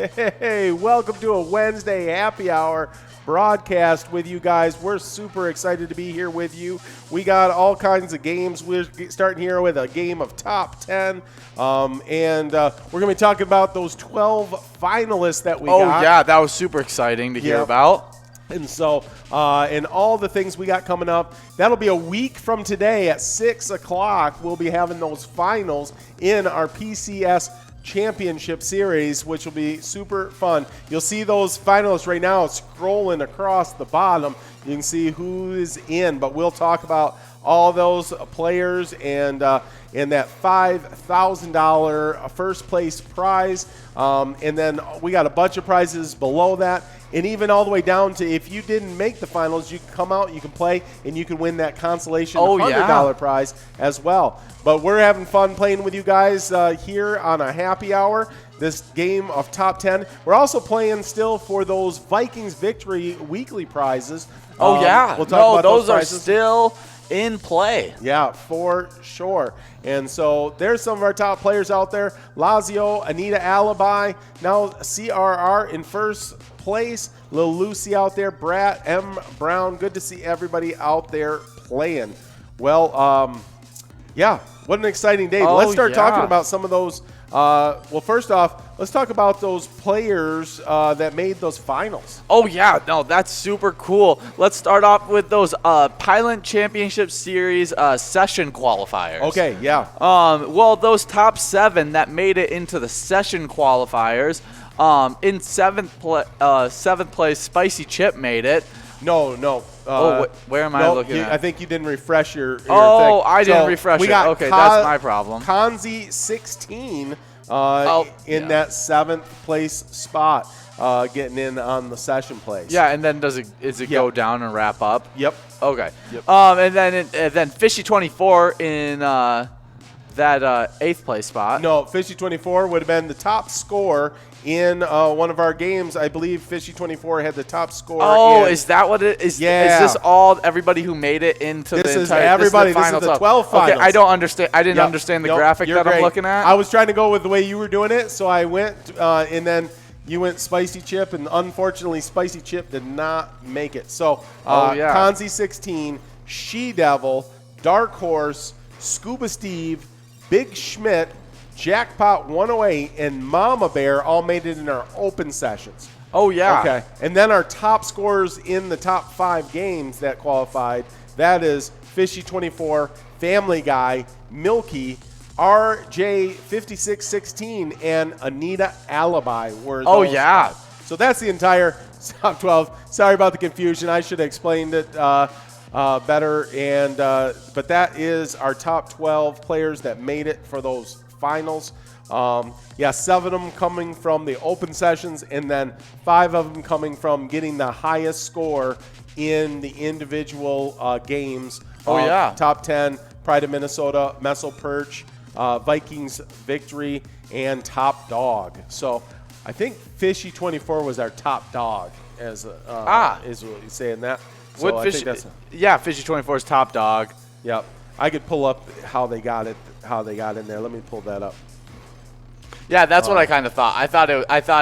Hey, welcome to a Wednesday happy hour broadcast with you guys. We're super excited to be here with you. We got all kinds of games. We're starting here with a game of top 10. And we're going to be talking about those 12 finalists that we got. Oh, yeah, that was super exciting to hear about. And so, and all the things we got coming up, that'll be a week from today at 6 o'clock. We'll be having those finals in our PCS Championship Series, which will be super fun. You'll see those finalists right now scrolling across the bottom. You can see who is in, but we'll talk about all those players and that $5,000 first place prize. And then we got a bunch of prizes below that. And even all the way down to if you didn't make the finals, you can come out, you can play, and you can win that consolation $100 prize as well. But we're having fun playing with you guys here on a happy hour, this game of top 10. We're also playing still for those Vikings Victory weekly prizes. Oh, yeah. We'll talk about those are still in play. Yeah, for sure. And so there's some of our top players out there. Lazio, Anita Alibi, now CRR in first place. Lil Lucy out there, Brat, M. Brown. Good to see everybody out there playing. Well, yeah, what an exciting day. Let's start talking about some of those. Well, first off, let's talk about those players that made those finals. Oh, yeah. No, that's super cool. Let's start off with those Pilot Championship Series session qualifiers. Okay, yeah. Well, those top 7 that made it into the session qualifiers, in seventh place, Spicy Chip made it. No. Where am I looking at? I think you didn't refresh your thing. I didn't refresh it. Okay, that's my problem. Kanzi 16 in that 7th place spot, getting in on the session place. Yeah, and then does it go down and wrap up? Yep. Okay. Yep. And then Fishy 24 in that 8th place spot. No, Fishy 24 would have been the top score in one of our games. I believe Fishy 24 had the top score. Oh, is that what it is? Yeah. Is this everybody who made it into this the is entire everybody. This This is is the 12 finals. Okay, I don't understand. I didn't understand the graphic that I'm looking at. I was trying to go with the way you were doing it, so I went and then you went Spicy Chip, and unfortunately Spicy Chip did not make it. So Kanzi 16, She Devil, Dark Horse, Scuba Steve, Big Schmidt, Jackpot 108, and Mama Bear all made it in our open sessions. Oh, yeah. Okay. And then our top scorers in the top 5 games that qualified, that is Fishy 24, Family Guy, Milky, RJ 5616, and Anita Alibi were those. Oh, yeah. So that's the entire top 12. Sorry about the confusion. I should have explained it better. And but that is our top 12 players that made it for those finals. 7 of them coming from the open sessions, and then 5 of them coming from getting the highest score in the individual games. Top 10, Pride of Minnesota, Messel Perch, Vikings Victory, and Top Dog. So I think Fishy 24 was our top dog, is what you're saying that. So Fishy 24 is top dog. Yep. I could pull up how they got in there. Let me pull that up. Yeah, that's what I kind of thought. I thought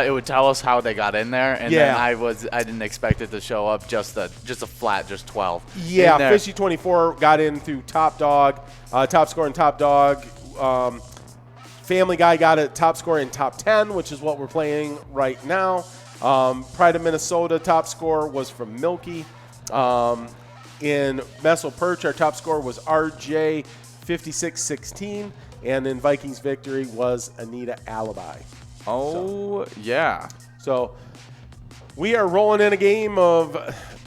it would tell us how they got in there, and then I didn't expect it to show up just a flat 12. Yeah, Fishy 24 got in through top dog, top score in top dog. Family Guy got a top score in top 10, which is what we're playing right now. Pride of Minnesota top score was from Milky. In Messel Perch, our top score was RJ 5616, and in Vikings Victory was Anita Alibi. Yeah. So we are rolling in a game of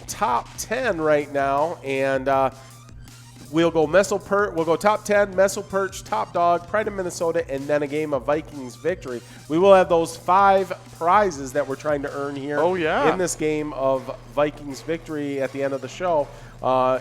top 10 right now, and we'll go top 10, Messel Perch, Top Dog, Pride of Minnesota, and then a game of Vikings Victory. We will have those 5 prizes that we're trying to earn here in this game of Vikings Victory at the end of the show.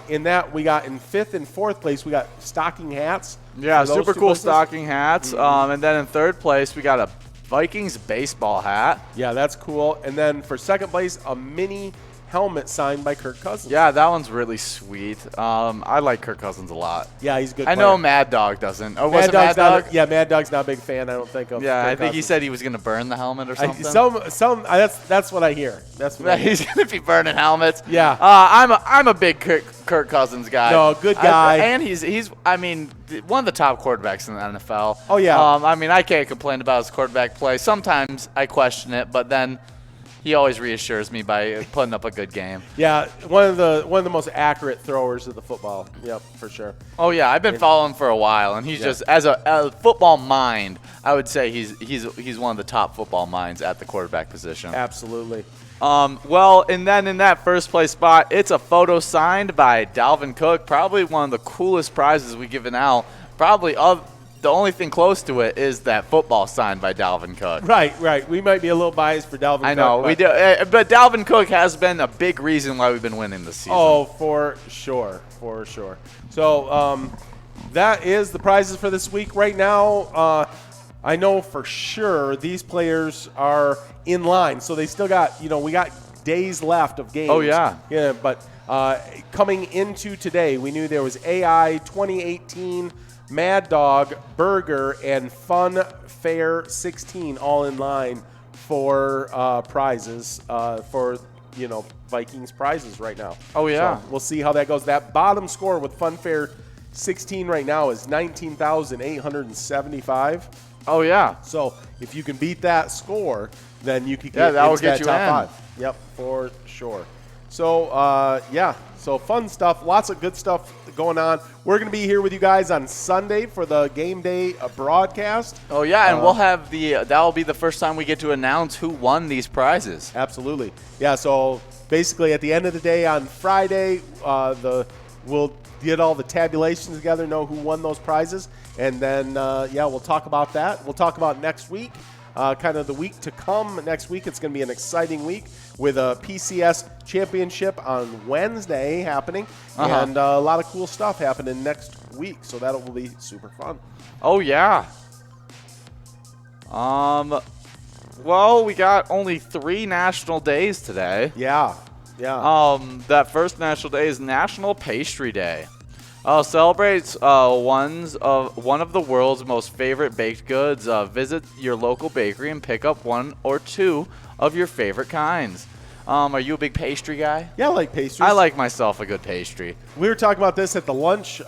In that, we got in 5th and 4th place, we got stocking hats. Yeah, super cool stocking hats. And then in 3rd place, we got a Vikings baseball hat. Yeah, that's cool. And then for 2nd place, a mini helmet signed by Kirk Cousins. Yeah, that one's really sweet. I like Kirk Cousins a lot. Yeah, he's a good I player. know Mad Dog doesn't. Oh, was Mad it Dog's Mad Dog? Not, yeah, Mad Dog's not a big fan, I don't think, of Yeah, Kirk I think he Cousins. said he was going to burn the helmet or something. That's what I hear. That's what I hear. He's going to be burning helmets. Yeah. I'm a big Kirk Cousins guy. No, good guy. And he's I mean, one of the top quarterbacks in the NFL. Oh, yeah. I mean, I can't complain about his quarterback play. Sometimes I question it, but then he always reassures me by putting up a good game. Yeah, one of the most accurate throwers of the football. Yep, for sure. Oh yeah, I've been following him for a while, and he's just as a football mind. I would say he's one of the top football minds at the quarterback position. Absolutely. Well, and then in that first place spot, it's a photo signed by Dalvin Cook. Probably one of the coolest prizes we've given out. Probably the only thing close to it is that football signed by Dalvin Cook. Right. We might be a little biased for Dalvin Cook. I know, we do. But Dalvin Cook has been a big reason why we've been winning this season. Oh, for sure. So that is the prizes for this week. Right now, I know for sure these players are in line. So they still got, we got days left of games. Oh, yeah. Yeah, but coming into today, we knew there was AI 2018, Mad Dog, Burger, and Fun Fair 16 all in line for prizes for Vikings prizes right now. Oh, yeah. So we'll see how that goes. That bottom score with Fun Fair 16 right now is 19,875. Oh, yeah. So if you can beat that score, then you can that will into get that you top in. 5. Yep, for sure. So, so fun stuff. Lots of good stuff going on. We're going to be here with you guys on Sunday for the game day broadcast. Oh, yeah, and we'll have that will be the first time we get to announce who won these prizes. Absolutely. Yeah, so basically at the end of the day on Friday, we'll get all the tabulations together, know who won those prizes, and then, we'll talk about that. We'll talk about next week. Kind of the week to come. Next week, it's going to be an exciting week with a PCS championship on Wednesday happening, and a lot of cool stuff happening next week. So that will be super fun. Oh yeah. Well, we got only 3 national days today. Yeah. That first national day is National Pastry Day. Celebrates one of the world's most favorite baked goods. Visit your local bakery and pick up 1 or 2 of your favorite kinds. Are you a big pastry guy? Yeah, I like pastries. I like myself a good pastry. We were talking about this at the lunch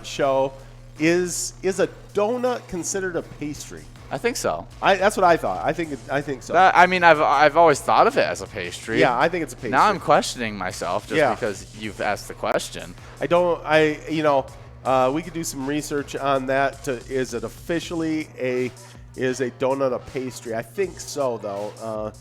show. Is a donut considered a pastry? I think so. That's what I thought. I think so. I've always thought of it as a pastry. Yeah, I think it's a pastry. Now I'm questioning myself just because you've asked the question. We could do some research on that. Is it officially is a donut a pastry? I think so, though.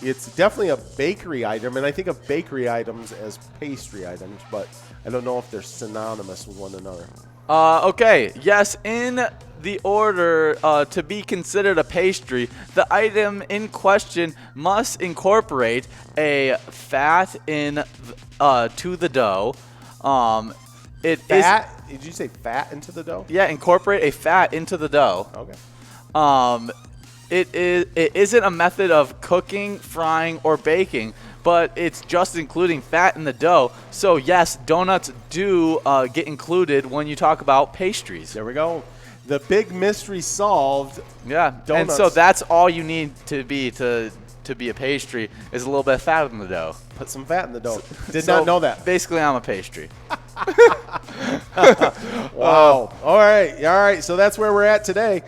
It's definitely a bakery item, and I think of bakery items as pastry items, but I don't know if they're synonymous with one another. Okay. Yes, in the order to be considered a pastry, the item in question must incorporate a fat to the dough. Did you say fat into the dough? Yeah, incorporate a fat into the dough. Okay. It isn't a method of cooking, frying, or baking, but it's just including fat in the dough. So yes, donuts do get included when you talk about pastries. There we go. The big mystery solved. Yeah, donuts. And so that's all you need to be a pastry is a little bit of fat in the dough. Put some fat in the dough. Did not know that. Basically, I'm a pastry. Wow. All right. So that's where we're at today.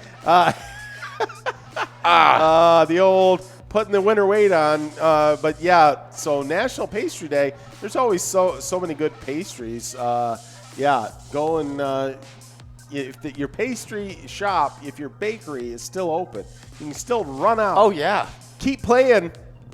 The old putting the winter weight on. But yeah, so National Pastry Day. There's always so many good pastries. Go and if your pastry shop, if your bakery is still open, you can still run out. Oh yeah. Keep playing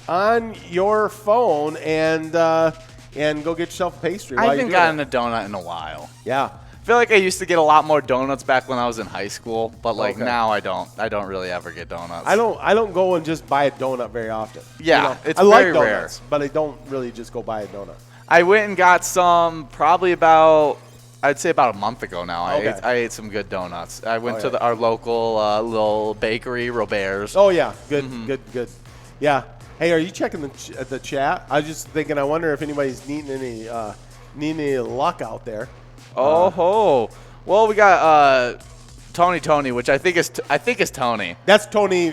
on your phone and go get yourself a pastry. I haven't gotten a donut in a while. Yeah. I feel like I used to get a lot more donuts back when I was in high school, but now I don't. I don't really ever get donuts. I don't go and just buy a donut very often. Yeah, it's I very like rare. donuts, but I don't really just go buy a donut. I went and got some probably about a month ago now. Okay. I ate some good donuts. I went to our local little bakery, Robert's. Oh yeah, good. Yeah. Hey, are you checking the chat? I was just thinking. I wonder if anybody's needing any luck out there. Well, we got Tony, which I think is Tony. That's Tony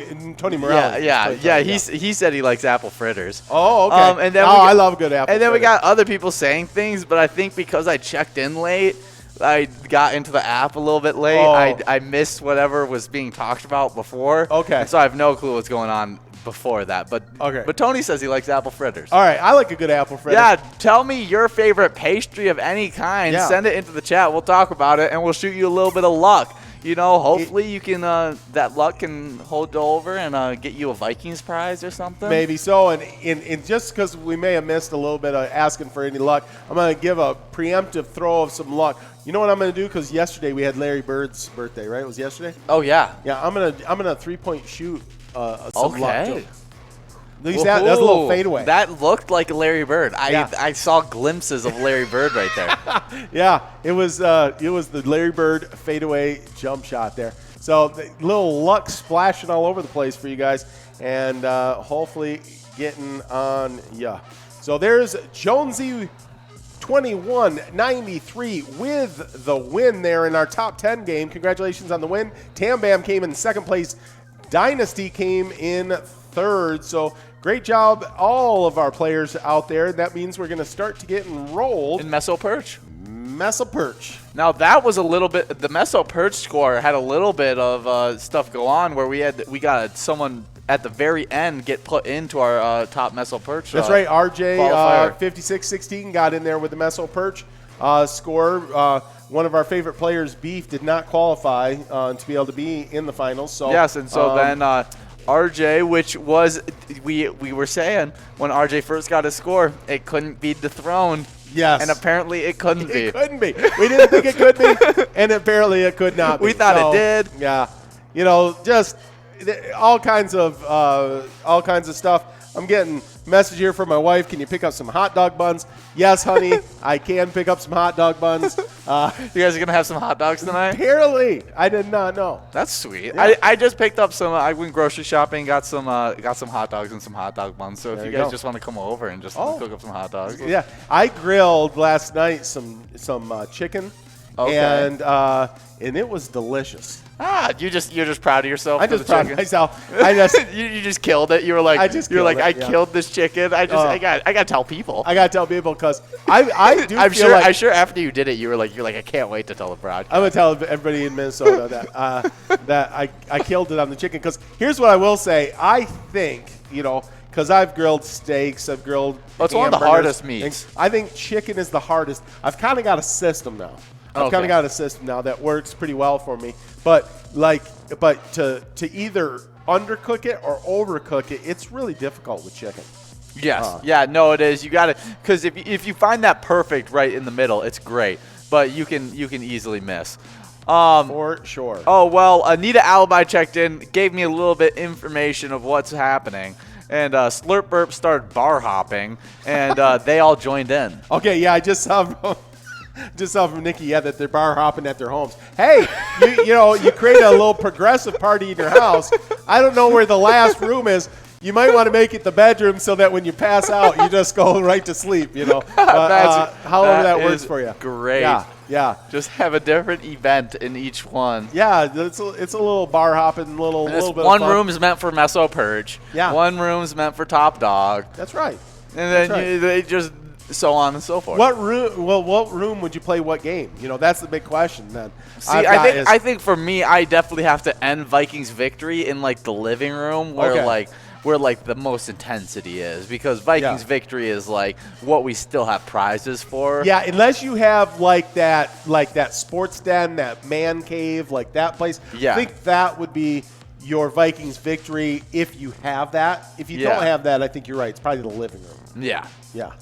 Morales. Yeah. He said he likes apple fritters. Oh, okay. And then I love good apple. And then we fritters. got other people saying things, but I think because I checked in late, I got into the app a little bit late. Oh. I missed whatever was being talked about before. Okay. And so I have no clue what's going on before that. But okay. But Tony says he likes apple fritters. All right, I like a good apple fritter. Yeah, tell me your favorite pastry of any kind. Yeah. Send it into the chat. We'll talk about it, and we'll shoot you a little bit of luck. You know, hopefully you can that luck can hold over and get you a Vikings prize or something. Maybe so, and just because we may have missed a little bit of asking for any luck, I'm going to give a preemptive throw of some luck. You know what I'm going to do? Because yesterday we had Larry Bird's birthday, right? It was yesterday. Oh yeah. Yeah, I'm gonna 3-point shoot some luck too. At least Woohoo. that's a little fadeaway. That looked like Larry Bird. Yeah. I saw glimpses of Larry Bird right there. Yeah, it was the Larry Bird fadeaway jump shot there. So the little luck splashing all over the place for you guys, and hopefully getting on. Yeah. So there's Jonesy 2193 with the win there in our top 10 game. Congratulations on the win. Tam Bam came in second place. Dynasty came in third. So great job, all of our players out there. That means we're going to start to get enrolled In Meso Perch. Meso Perch. Now that was a little bit. The Meso Perch score had a little bit of stuff go on where we got someone at the very end get put into our top Meso Perch. That's right. RJ qualifier. 5616 got in there with the Meso Perch score. One of our favorite players, Beef, did not qualify to be able to be in the finals. So yes, and so then RJ, which was we were saying when RJ first got his score, it couldn't be dethroned. Yes. And apparently it couldn't be. It couldn't be. We didn't think it could be, and apparently it could not be. We thought it did. Yeah. You know, just all kinds of stuff. I'm getting a message here from my wife. Can you pick up some hot dog buns? Yes, honey, I can pick up some hot dog buns. You guys are gonna have some hot dogs tonight? Apparently, I did not know. That's sweet. Yeah. I just picked up some. I went grocery shopping, got some hot dogs and some hot dog buns. So if you guys just want to come over and just cook up some hot dogs, Yeah, I grilled last night some chicken, and it was delicious. you're just proud of yourself. I'm for just the proud chicken. of myself. I just you just killed it. You were like, I killed this chicken. I got to tell people. I gotta tell people because I do. I'm feel sure. like I'm sure after you did it, you're like, I can't wait to tell the broadcast. I'm gonna tell everybody in Minnesota that I killed it on the chicken. Because here's what I will say. I think because I've grilled steaks, I've grilled. It's one of the hardest meats. I think chicken is the hardest. I've kind of got a system now. I've kind of got a system now that works pretty well for me. But to either undercook it or overcook it, it's really difficult with chicken. Yes. No, it is. You got to, because if you find that perfect right in the middle, it's great. But you can easily miss. For sure. Oh well, Anita Alibi checked in, gave me a little bit information of what's happening. And Slurp Burp started bar hopping, and they all joined in. Okay, yeah, I just saw from Nikki, that they're bar hopping at their homes. Hey, you create a little progressive party in your house. I don't know where the last room is. You might want to make it the bedroom so that when you pass out, you just go right to sleep. However that works for you. Great. Yeah. Just have a different event in each one. Yeah, it's a little bar hopping, little bit. One of fun. room is meant for Meso Purge. Yeah. One room's meant for Top Dog. That's right. And then they just so on and so forth. What room? Well, what room would you play? What game? That's the big question. Then. See, I think for me, I definitely have to end Vikings victory in like the living room where the most intensity is, because Vikings victory is like what we still have prizes for. Yeah, unless you have like that sports den, that man cave, like that place. Yeah. I think that would be your Vikings victory if you have that. If you don't have that, I think you're right. It's probably the living room. Yeah. Yeah.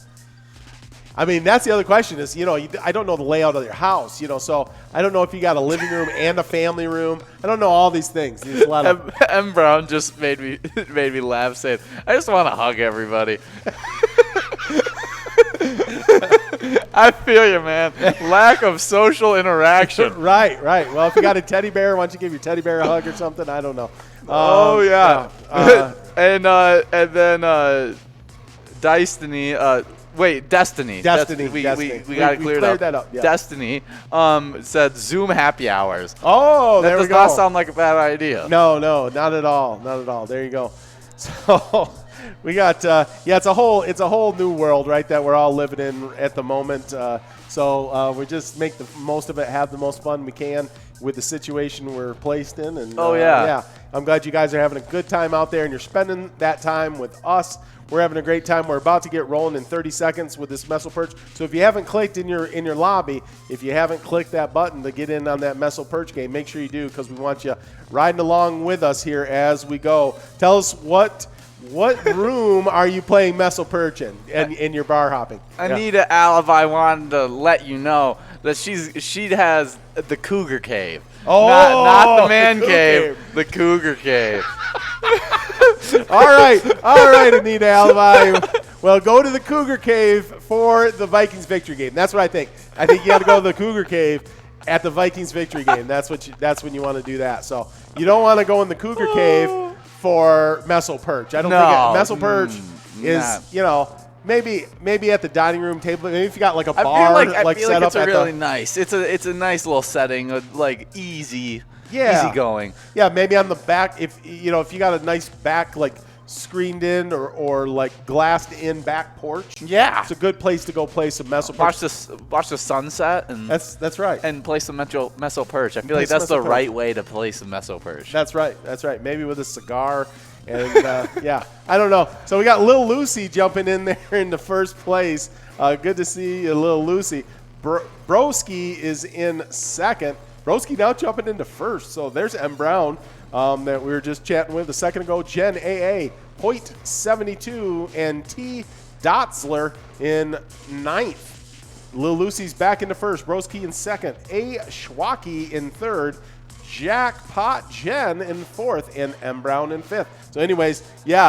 I mean, that's the other question is, I don't know the layout of your house, so I don't know if you got a living room and a family room. I don't know all these things. There's a lot of M. Brown just made me laugh, saying, I just want to hug everybody. I feel you, man. Lack of social interaction. Right. Well, if you got a teddy bear, why don't you give your teddy bear a hug or something? I don't know. Oh yeah. And then Destiny. Destiny. We got it cleared up. That up. Yeah. Destiny said Zoom happy hours. Oh, there we go. That does not sound like a bad idea. No, not at all. There you go. So we got it's a whole new world, right, that we're all living in at the moment. So we just make the most of it, have the most fun we can with the situation we're placed in. And I'm glad you guys are having a good time out there, and you're spending that time with us. We're having a great time. We're about to get rolling in 30 seconds with this Meso Perch. So if you haven't clicked in your lobby, if you haven't clicked that button to get in on that Meso Perch game, make sure you do, because we want you riding along with us here as we go. Tell us what room are you playing Meso Perch in your bar hopping? Anita Alibi wanted to let you know that she has the Cougar Cave. Oh, not the man cave, the Cougar Cave. All right, Anita Alibi. Well, go to the Cougar Cave for the Vikings victory game. That's what I think. I think you got to go to the Cougar Cave at the Vikings victory game. That's when you want to do that. So you don't want to go in the Cougar Cave for Meso Perch. I don't think Meso Perch is maybe at the dining room table. Maybe if you got like a bar, I feel like set it's up a really nice. It's a nice little setting, like easy going. Yeah, maybe on the back, if you got a nice back, like screened in or like glassed in back porch. Yeah, it's a good place to go play some Meso Perch. Watch the sunset, and that's right. And play some Meso Perch. I feel like that's the right way to play some Meso Perch. That's right. Maybe with a cigar. And I don't know. So we got Lil Lucy jumping in there in the first place. Good to see you, Lil Lucy. Broski is in second. Broski now jumping into first. So there's M. Brown that we were just chatting with a second ago. Jen AA, Point 72, and T. Danzler in ninth. Lil Lucy's back into first. Broski in second. A. Schwaki in third. Jackpot Jen in fourth, and M. Brown in fifth. So anyways,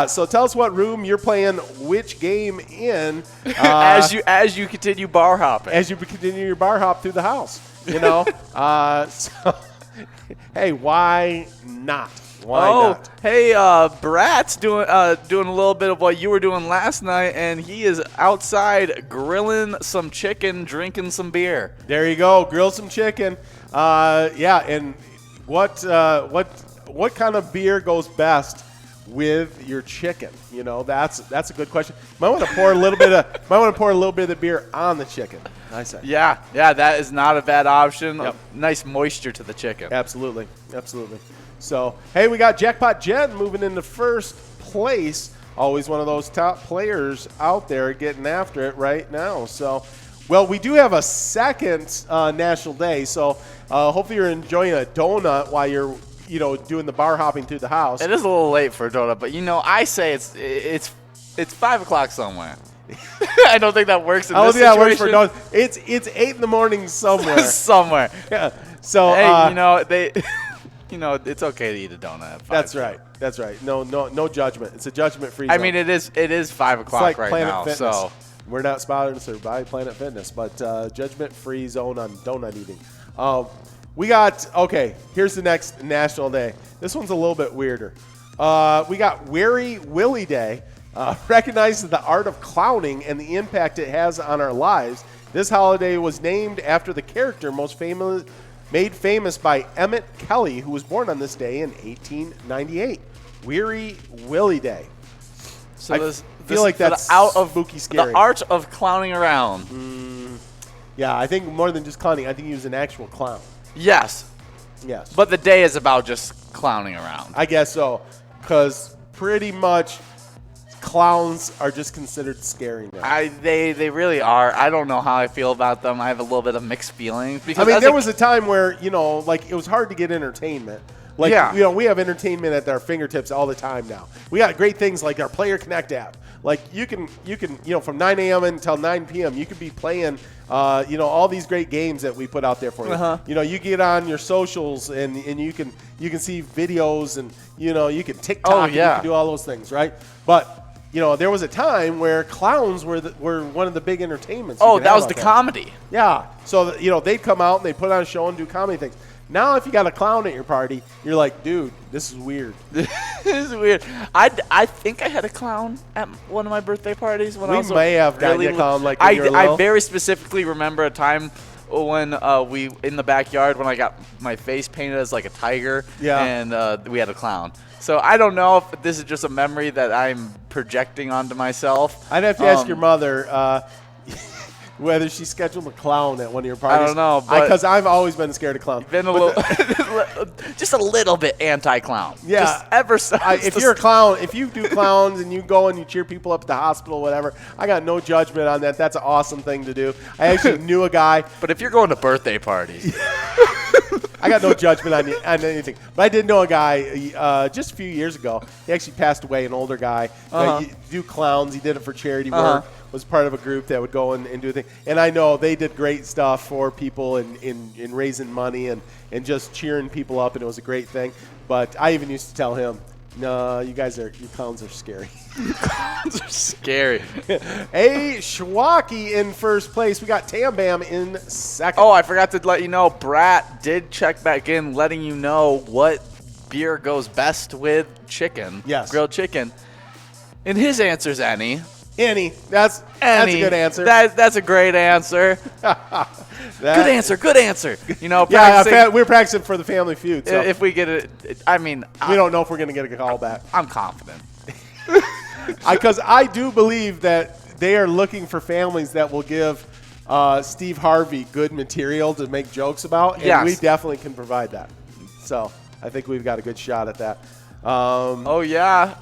so tell us what room you're playing which game in. As you continue bar hopping. As you continue your bar hop through the house. So, hey, why not? Why not? Hey, Brat's doing a little bit of what you were doing last night, and he is outside grilling some chicken, drinking some beer. There you go, grill some chicken. And what kind of beer goes best with your chicken? That's a good question. Might want to pour a little bit of the beer on the chicken. I say. Yeah, that is not a bad option. Yep. Nice moisture to the chicken. Absolutely. So, hey, we got Jackpot Jen moving into first place. Always one of those top players out there getting after it right now. So, well, we do have a second National Day. So, hopefully you're enjoying a donut while you're doing the bar hopping through the house. It is a little late for a donut, but I say it's 5 o'clock somewhere. I don't think that works in this situation. That works for donuts. It's 8 in the morning somewhere. Somewhere. Yeah. So hey, it's okay to eat a donut at 5. That's right. No judgment. It's a judgment-free zone. I mean, it is 5 o'clock like right Planet now. Fitness. So we're not sponsored by Planet Fitness, but judgment-free zone on donut eating. Here's the next National Day. This one's a little bit weirder. We got Weary Willie Day. Recognizes the art of clowning and the impact it has on our lives. This holiday was named after the character made famous by Emmett Kelly, who was born on this day in 1898. Weary Willie Day. So I feel like that's out of spooky scary. The art of clowning around. Yeah, I think more than just clowning. I think he was an actual clown. Yes. But the day is about just clowning around. I guess so, because pretty much clowns are just considered scary now. They really are. I don't know how I feel about them. I have a little bit of mixed feelings. Because there was a time where, it was hard to get entertainment. We have entertainment at our fingertips all the time now. We got great things like our PlayerConnect app. Like you can from 9 a.m. until 9 p.m. you could be playing all these great games that we put out there for you. Uh-huh. You get on your socials and you can see videos and you can TikTok and you can do all those things, right? But there was a time where clowns were one of the big entertainments. Oh, that was the comedy. Yeah. So, they'd come out and they'd put on a show and do comedy things. Now, if you got a clown at your party, you're like, dude, this is weird. This is weird. I think I had a clown at one of my birthday parties when I was may have gotten a clown when you were little. I very specifically remember a time when we in the backyard when I got my face painted as like a tiger. Yeah. And we had a clown. So I don't know if this is just a memory that I'm projecting onto myself. I'd have to ask your mother whether she scheduled a clown at one of your parties. I don't know, because I've always been scared of clowns. Been a little, just a little bit anti-clown. Yeah. Just ever since. If you're a clown, if you do clowns and you go and you cheer people up at the hospital, whatever, I got no judgment on that. That's an awesome thing to do. I actually knew a guy. But if you're going to birthday parties. I got no judgment on anything. But I did know a guy just a few years ago. He actually passed away, an older guy. He do clowns. He did it for charity work. Was part of a group that would go and do a thing. And I know they did great stuff for people in raising money and just cheering people up, and it was a great thing. But I even used to tell him, no, you clowns are scary. Clowns are scary. A Schwacky in first place. We got Tam Bam in second. Oh, I forgot to let you know, Brat did check back in, letting you know what beer goes best with chicken. Yes. Grilled chicken. And his answer's any. Any. That's a good answer. That's a great answer. Good answer. Yeah, we're practicing for the Family Feud. So if we get it, we don't know if we're going to get a call back. I'm confident. Because I do believe that they are looking for families that will give Steve Harvey good material to make jokes about, and we definitely can provide that. So I think we've got a good shot at that. Oh, yeah.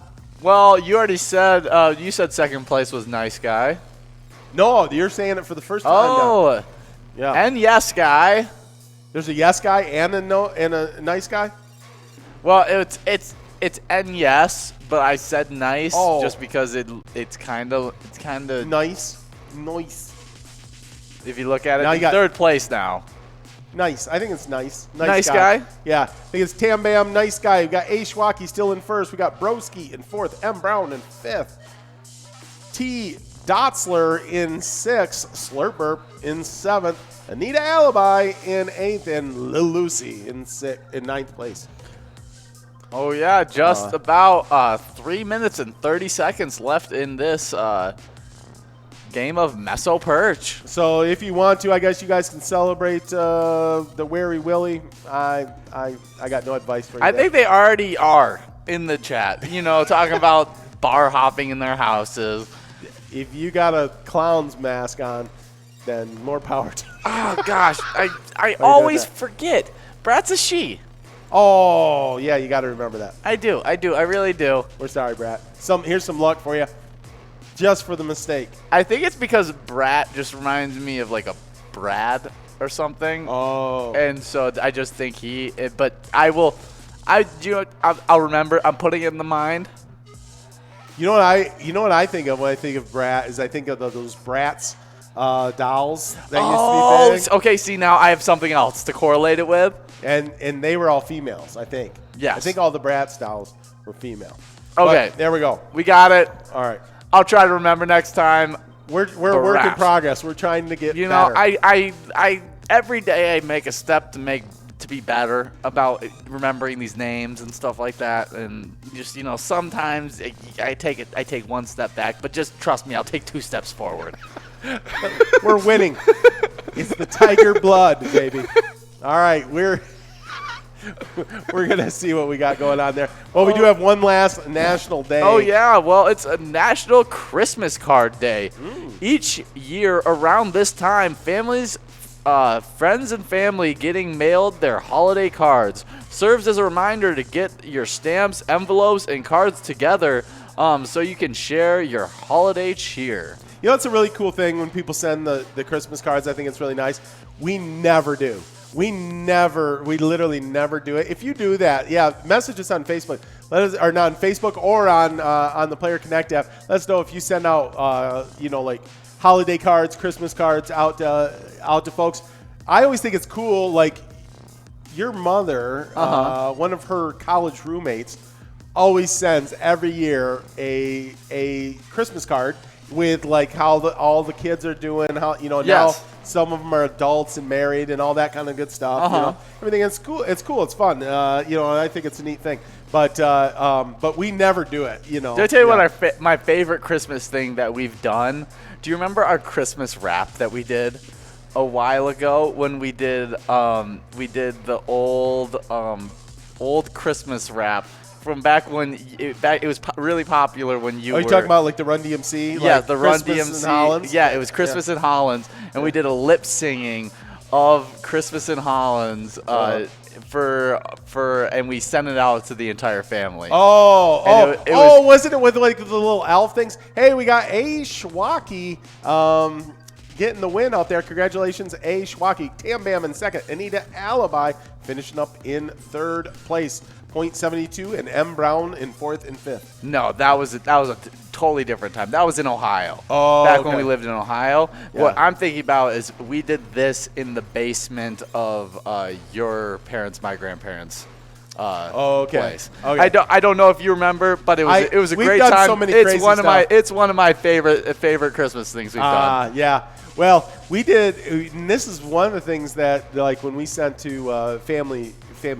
Well, you already said you said second place was Nice Guy. No, you're saying it for the first time. Oh, yeah. And Yes Guy. There's a Yes Guy and a Nice Guy. Well, it's and yes, but I said nice just because it's kind of nice. If you look at it, now you got third place now. Nice. I think it's nice. Nice guy? Yeah. I think it's Tam Bam, Nice Guy. We got A. Schwacky still in first. We got Broski in fourth. M. Brown in fifth. T. Danzler in sixth. Slurper in seventh. Anita Alibi in eighth. And Lil Lucy in ninth place. Oh, yeah. Just about 3 minutes and 30 seconds left in this game of Meso Perch. So if you want to, I guess you guys can celebrate the Wary Willie. I got no advice for you. I think they already are in the chat, talking about bar hopping in their houses. If you got a clown's mask on, then more power to you. Oh, gosh. I always forget. Brat's a she. Oh, yeah, you got to remember that. I do. I really do. We're sorry, Brat. Here's some luck for you. Just for the mistake. I think it's because Brat just reminds me of like a Brad or something. Oh. And so I just think but I'll remember. I'm putting it in the mind. You know what I think of when I think of Brat is I think of those Bratz dolls that used to be big. Okay, see, now I have something else to correlate it with. And they were all females, I think. Yes. I think all the Bratz dolls were female. Okay. But there we go. We got it. All right. I'll try to remember next time. We're work in progress. We're trying to get better. I every day I make a step to be better about remembering these names and stuff like that. And just sometimes I take one step back, but just trust me, I'll take 2 steps forward. We're winning. It's the Tiger blood, baby. All right, we're going to see what we got going on there. Well, we do have one last national day. Oh, yeah. Well, it's a National Christmas Card Day. Each year around this time, families, friends and family getting mailed their holiday cards serves as a reminder to get your stamps, envelopes, and cards together so you can share your holiday cheer. It's a really cool thing when people send the Christmas cards. I think it's really nice. We never do. We literally never do it. If you do that, message us on Facebook. Or not on Facebook or on the PlayerConnect app. Let us know if you send out, like holiday cards, Christmas cards out to folks. I always think it's cool. Like your mother, one of her college roommates, always sends every year a Christmas card with like how all the kids are doing, how now some of them are adults and married and all that kind of good stuff. Everything is cool. It's cool. It's fun. And I think it's a neat thing. But we never do it. Did I tell you what my favorite Christmas thing that we've done? Do you remember our Christmas wrap that we did a while ago when we did the old Christmas wrap from back when it was really popular when you were. Are you talking about like the Run DMC? Yeah, like the Run Christmas DMC. in Hollands? Yeah, it was Christmas in Hollands, and we did a lip singing of Christmas in Hollands and we sent it out to the entire family. Wasn't it with like the little elf things? Hey, we got A. Schwaki getting the win out there. Congratulations, A. Schwaki. Tam Bam in second. Anita Alibi finishing up in third place. .72 and M. Brown in fourth and fifth. No, that was a totally different time. That was in Ohio. Back when we lived in Ohio. Yeah. What I'm thinking about is we did this in the basement of your parents, my grandparents. Place. Okay. I don't know if you remember, but it was a great done time. So many crazy stuff. It's one of my favorite Christmas things we've done. Yeah. Well, we did, and this is one of the things that like when we sent to Family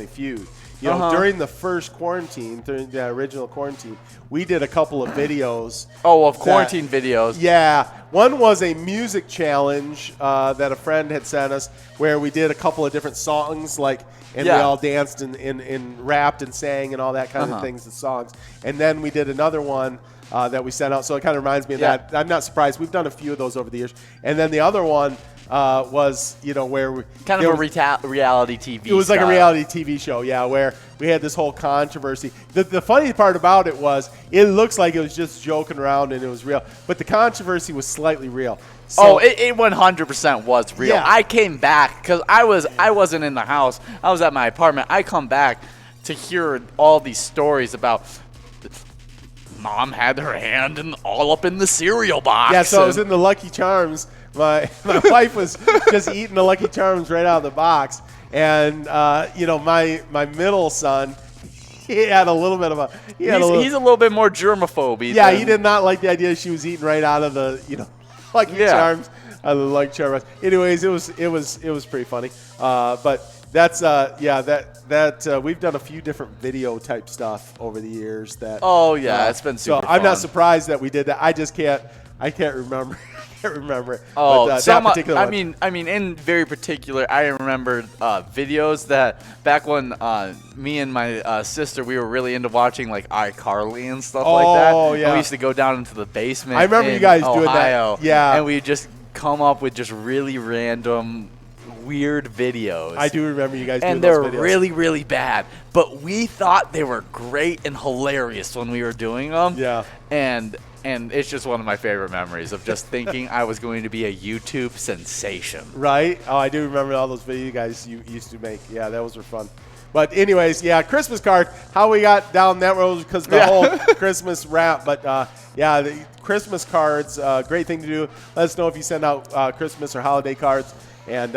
Feud. During the first quarantine, during the original quarantine, we did a couple of videos. Quarantine videos. Yeah. One was a music challenge that a friend had sent us where we did a couple of different songs, we all danced and rapped and sang and all that kind of things, the songs. And then we did another one that we sent out. So it kind of reminds me of that. I'm not surprised. We've done a few of those over the years. And then the other one was, where we kind of a reality TV. It was like a reality TV show, where we had this whole controversy. The funny part about it was it looks like it was just joking around and it was real, but the controversy was slightly real. So, it 100% was real. Yeah. I came back because I wasn't in the house. I was at my apartment. I come back to hear all these stories about Mom had her hand all up in the cereal box. Yeah, so I was in the Lucky Charms. My wife was just eating the Lucky Charms right out of the box. And, my middle son, he had a little bit of a... He's a little bit more germaphobe. Yeah, he did not like the idea she was eating right out of the, Lucky Charms. The Lucky Charms. Anyways, it was pretty funny. But that's, we've done a few different video type stuff over the years. It's been super fun. I'm not surprised that we did that. I can't remember. Remember it. That particular one. I mean, in very particular, I remember videos that back when me and my sister, we were really into watching like iCarly and stuff like that. Yeah. And we used to go down into the basement. I remember you guys doing that. Yeah. And we just come up with just really random, weird videos. I do remember you guys doing and those they're videos. really, really bad. But we thought they were great and hilarious when we were doing them. Yeah. And it's just one of my favorite memories of just thinking I was going to be a YouTube sensation. Right? Oh, I do remember all those videos you guys used to make. Yeah, those were fun. But anyways, Christmas card. How we got down that road because the whole Christmas wrap. But the Christmas cards, great thing to do. Let us know if you send out Christmas or holiday cards. And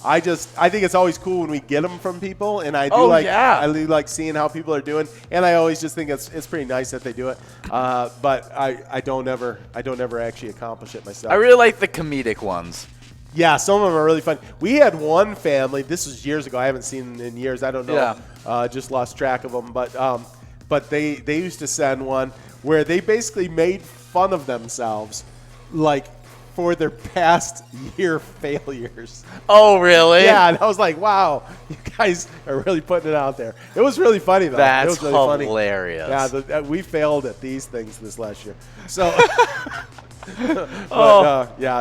I think it's always cool when we get them from people, and I do like seeing how people are doing, and I always just think it's pretty nice that they do it. But I don't ever actually accomplish it myself. I really like the comedic ones. Yeah, some of them are really fun. We had one family. This was years ago. I haven't seen them in years. I don't know. Yeah. Just lost track of them. But they used to send one where they basically made fun of themselves, like, for their past year failures. Oh, really? Yeah, and I was like, wow, you guys are really putting it out there. It was really funny, though. That's it was really hilarious. Funny. Yeah, we failed at these things this last year. So,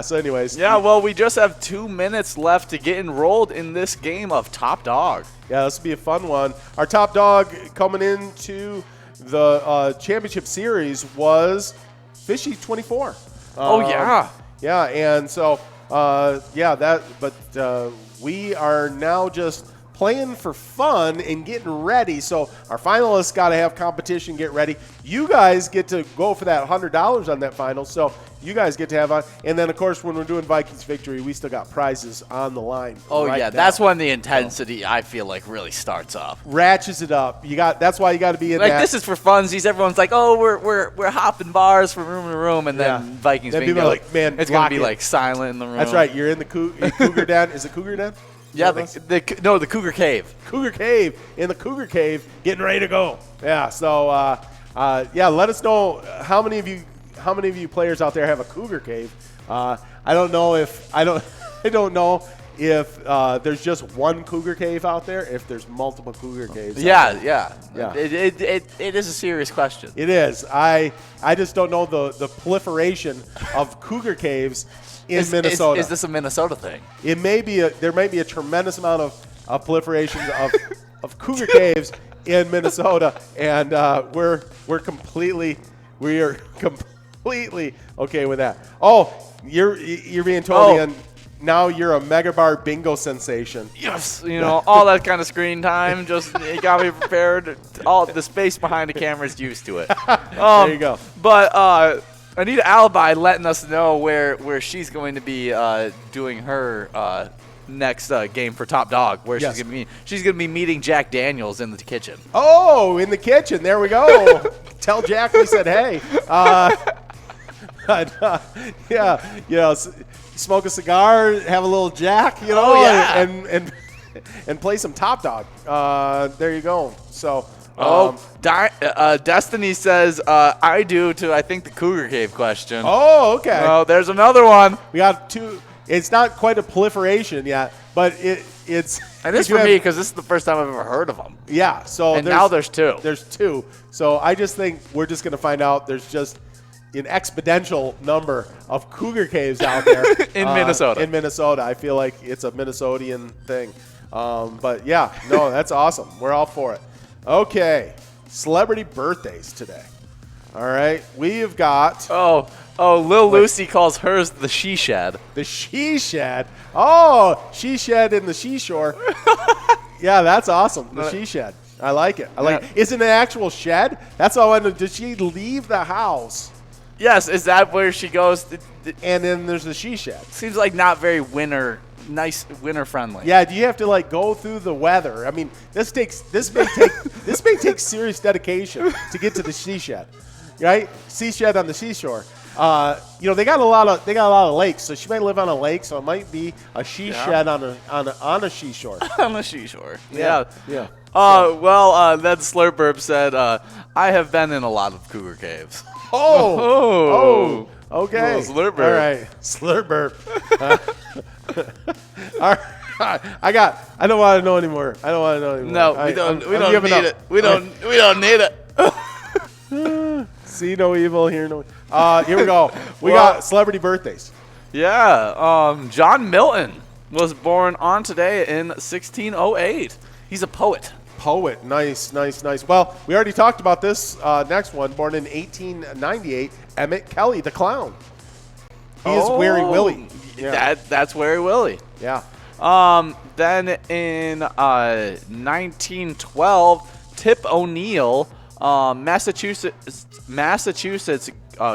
so anyways. Yeah, well, we just have 2 minutes left to get enrolled in this game of Top Dog. Yeah, this will be a fun one. Our top dog coming into the championship series was Fishy 24. Yeah, and so, but we are now just playing for fun and getting ready. So our finalists got to have competition, get ready. You guys get to go for that $100 on that final. So you guys get to have on. And then, of course, when we're doing Vikings Victory, we still got prizes on the line. Oh, right yeah. now. That's when the intensity, I feel like, really starts up. Ratchets it up. That's why you got to be in like that. This is for funsies. Everyone's like, oh, we're hopping bars from room to room, and then Vikings then bingo. People are like, man, it's gonna be like silent in the room. That's right. You're in the Cougar Den. Is it Cougar Den? Yeah, the Cougar Cave. Cougar Cave, in the Cougar Cave, getting ready to go. Yeah. So let us know how many of you players out there have a Cougar Cave. I don't know if there's just one Cougar Cave out there. If there's multiple Cougar Caves. Yeah. It is a serious question. It is. I just don't know the proliferation of Cougar Caves in Minnesota. Is this a Minnesota thing? It may be. There may be a tremendous amount of proliferation of Cougar Caves in Minnesota, and we are completely okay with that. Oh, you're being told now you're a Mega Bar bingo sensation. Yes, all that kind of screen time. Just it got me prepared. All the space behind the camera is used to it. There you go. But Anita Alibi letting us know where she's going to be doing her next game for Top Dog. Where she's gonna be meeting Jack Daniels in the kitchen. Oh, in the kitchen. There we go. Tell Jack we said hey. Smoke a cigar, have a little Jack, and play some Top Dog. There you go. So. Destiny says, I do to, I think, the Cougar Cave question. Oh, okay. Oh, there's another one. We got two. It's not quite a proliferation yet, but it's. And this for me because this is the first time I've ever heard of them. Yeah. So now there's two. There's two. So I just think we're just going to find out there's just an exponential number of Cougar Caves out there. in Minnesota. In Minnesota. I feel like it's a Minnesotian thing. But, yeah, no, that's awesome. We're all for it. Okay, celebrity birthdays today. All right, we've got. Lil Lucy calls hers the she shed. The she shed. Oh, she shed in the seashore. Yeah, that's awesome. The she shed. I like it. Is it an actual shed? That's all I know. Does she leave the house? Yes. Is that where she goes? And then there's the she shed. Seems like not very nice winter friendly. Yeah, do you have to go through the weather? I mean, this may take serious dedication to get to the she shed, right? Sea shed on the seashore. They got a lot of lakes, so she might live on a lake, so it might be a she shed on a seashore. On a seashore. Yeah. Yeah. That Slurburp said, I have been in a lot of Cougar Caves. Oh. Okay. Slurburp. All right. Slurburp. All right. I don't want to know anymore. No, we don't need it. We don't need it. See no evil, hear no. Here we go. We got celebrity birthdays. Yeah. John Milton was born on today in 1608. He's a poet. Nice. Well, we already talked about this next one. Born in 1898, Emmett Kelly, the clown. He is Weary Willie. Yeah. That's Weary Willie. Yeah. Then in 1912, Tip O'Neill, Massachusetts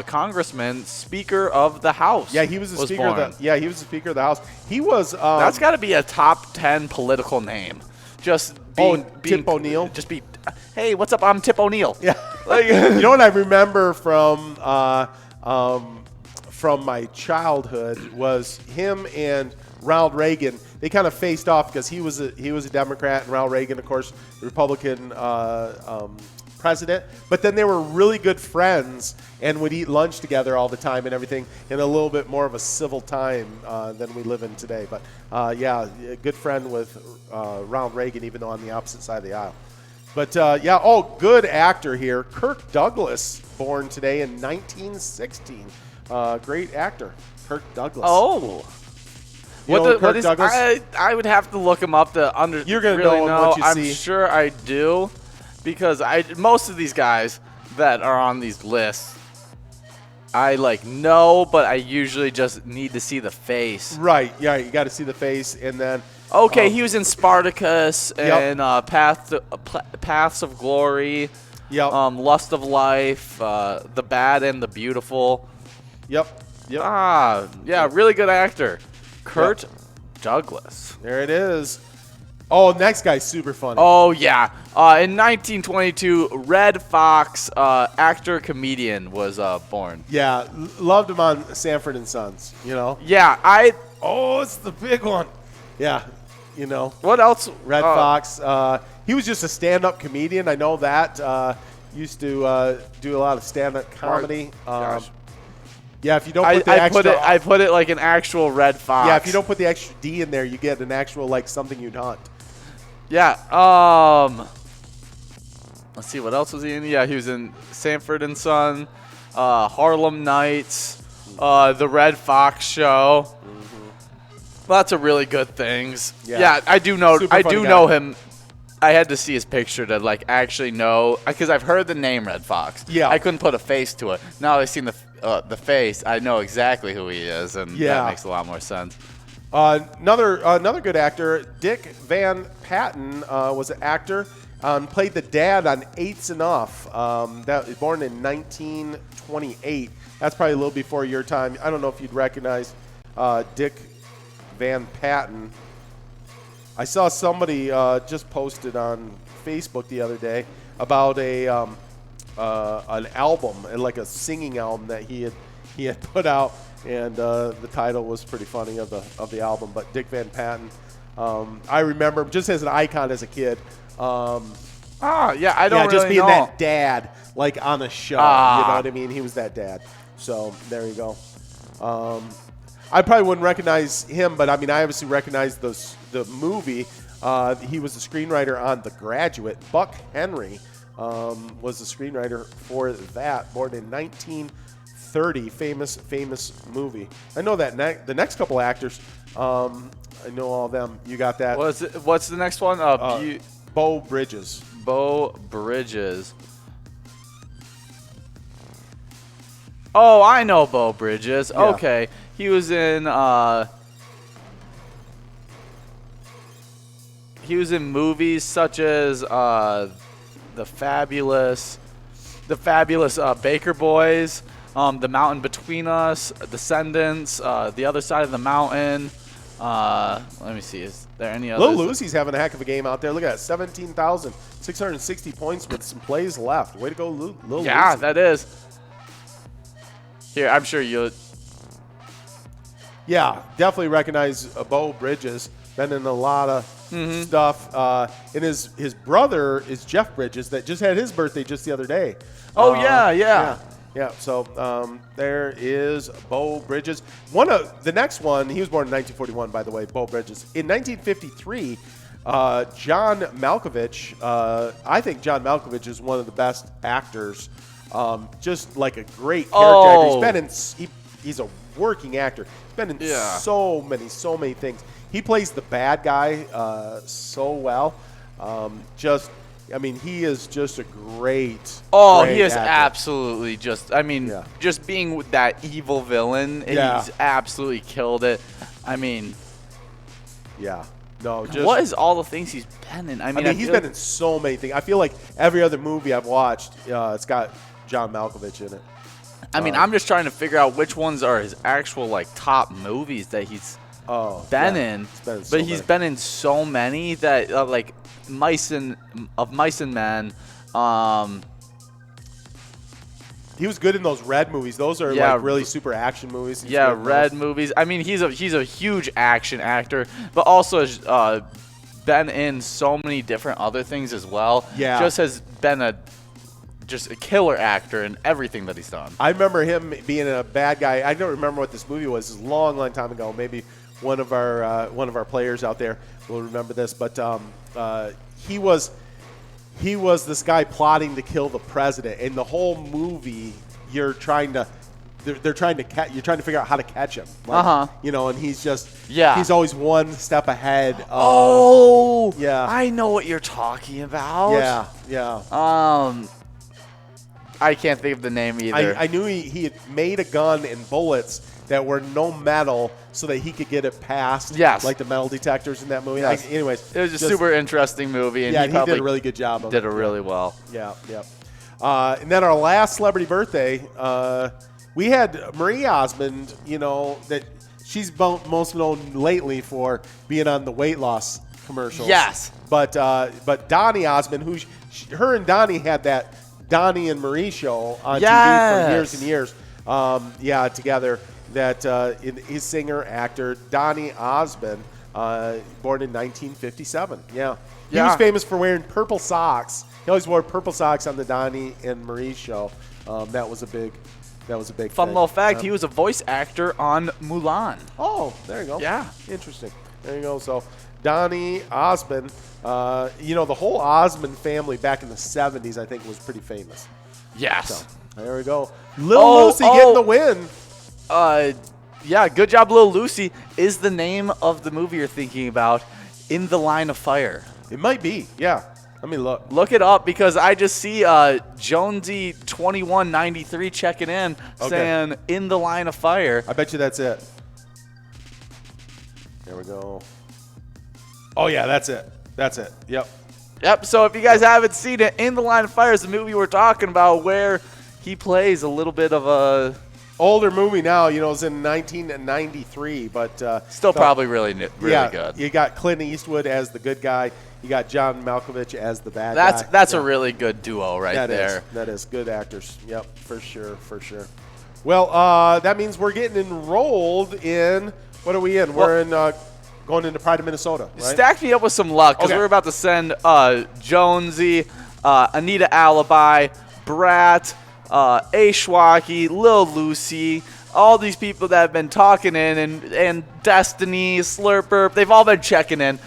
congressman, Speaker of the House. Yeah, he was the Speaker. He was the Speaker of the House. He was. That's got to be a top 10 political name. Just being Tip O'Neill. Just be. Hey, what's up? I'm Tip O'Neill. Yeah. You know what I remember from my childhood was him and Ronald Reagan. They kind of faced off because he was a Democrat and Ronald Reagan, of course, Republican president. But then they were really good friends and would eat lunch together all the time and everything in a little bit more of a civil time than we live in today. But a good friend with Ronald Reagan, even though on the opposite side of the aisle. But good actor here, Kirk Douglas, born today in 1916. Great actor, Kirk Douglas. Oh. What is Douglas? I would have to look him up to understand. You're gonna know what you see. I'm sure I do, because most of these guys that are on these lists, I know, but I usually just need to see the face. Right. Yeah, you got to see the face, and then Okay, he was in Spartacus and Paths of Glory. Yep. Lust of Life, The Bad and the Beautiful. Yep. Yeah, really good actor. Kirk Douglas. There it is. Oh, next guy's super funny. Oh, yeah. In 1922, Red Fox, actor-comedian, was born. Yeah, loved him on Sanford and Sons, you know? Yeah, Oh, it's the big one. Yeah, you know. What else? Red Fox. He was just a stand-up comedian. I know that. Used to do a lot of stand-up comedy. Yeah, if you don't put the extra... I put it like an actual Red Fox. Yeah, if you don't put the extra D in there, you get an actual, like, something you'd hunt. Yeah. Let's see, what else was he in? Yeah, he was in Sanford and Son, Harlem Nights, The Red Fox Show. Lots of really good things. Yeah, I do know. Know him. I had to see his picture to like actually know, because I've heard the name Red Fox. Yeah. I couldn't put a face to it. Now that I've seen the face, I know exactly who he is, and that makes a lot more sense. Another good actor, Dick Van Patten, was an actor. Played the dad on Eight's Enough. That was born in 1928. That's probably a little before your time. I don't know if you'd recognize Dick Van Patten. I saw somebody just posted on Facebook the other day about an album, like a singing album that he had put out, and the title was pretty funny of the album. But Dick Van Patten, I remember him just as an icon as a kid. I don't just really being know. that dad, like on a show. You know what I mean? He was that dad. So there you go. I probably wouldn't recognize him, but I mean, I obviously recognize the movie. He was the screenwriter on The Graduate. Buck Henry was the screenwriter for that. Born in 1930, famous movie. I know that the next couple actors. I know all of them. You got that? What's the next one? Beau Bridges. Beau Bridges. Oh, I know Beau Bridges. Yeah. Okay. He was in movies such as the fabulous Baker Boys, The Mountain Between Us, Descendants, The Other Side of the Mountain. Let me see. Is there any others? Lil Uzi's having a heck of a game out there. Look at that, 17,660 points with some plays left. Way to go, Lil Uzi. Yeah, that is. Here, I'm sure you'll. Yeah, definitely recognize Beau Bridges. Been in a lot of stuff. And his brother is Jeff Bridges, that just had his birthday just the other day. Oh, yeah. So there is Beau Bridges. The next one, he was born in 1941, by the way, Beau Bridges. In 1953, John Malkovich. I think John Malkovich is one of the best actors. Just like a great character actor. He's a working actor. He's been in so many things. He plays the bad guy so well. He is just a great. He is actor. Absolutely just. Just being with that evil villain, he's absolutely killed it. What is all the things he's been in? He's been in so many things. I feel like every other movie I've watched, it's got John Malkovich in it. I'm just trying to figure out which ones are his actual top movies that he's been in. He's been in so many that Mice and Men. He was good in those Red movies. Those are really super action movies. Red movies. He's a huge action actor, but also has been in so many different other things as well. Yeah, just has been a killer actor in everything that he's done. I remember him being a bad guy. I don't remember what this movie was. It's a long time ago. Maybe one of our players out there will remember this. But he was this guy plotting to kill the president. In the whole movie, you're trying to figure out how to catch him. And he's he's always one step ahead. I know what you're talking about. Yeah. I can't think of the name either. I knew he had made a gun and bullets that were no metal so that he could get it past like the metal detectors in that movie. Yes. Anyways. It was a super interesting movie. And yeah, he did a really good job of it. Did it really well. Yeah, yeah. And then our last celebrity birthday, we had Marie Osmond, that she's most known lately for being on the weight loss commercials. Yes. But Donnie Osmond, her and Donnie had that Donnie and Marie show on TV for years and years. Together. That his singer, actor, Donnie Osmond, born in 1957. Yeah. He was famous for wearing purple socks. He always wore purple socks on the Donnie and Marie show. That was a big fun thing. little fact. He was a voice actor on Mulan. Oh, there you go. Yeah. Interesting. There you go. So Donnie Osmond, the whole Osmond family back in the 70s, I think, was pretty famous. Yes. So there we go. Little Lucy getting the win. Good job, Little Lucy. Is the name of the movie you're thinking about In the Line of Fire? It might be. Yeah. Let me look. Look it up because I just see Jonesy 2193 checking in saying In the Line of Fire. I bet you that's it. There we go. Oh, yeah, that's it. That's it. Yep. So if you guys haven't seen it, In the Line of Fire is the movie we're talking about where he plays a little bit of a older movie now, it's in 1993, but still probably really good. You got Clint Eastwood as the good guy. You got John Malkovich as the bad guy. That's a really good duo there. That is good actors. Yep, for sure. Well, that means we're getting enrolled in. What are we in? We're in going into Pride of Minnesota. Right? Stack me up with some luck because we're about to send Jonesy, Anita Alibi, Brat, A. Schwacky, Lil Lucy, all these people that have been talking in, and Destiny, Slurper, they've all been checking in,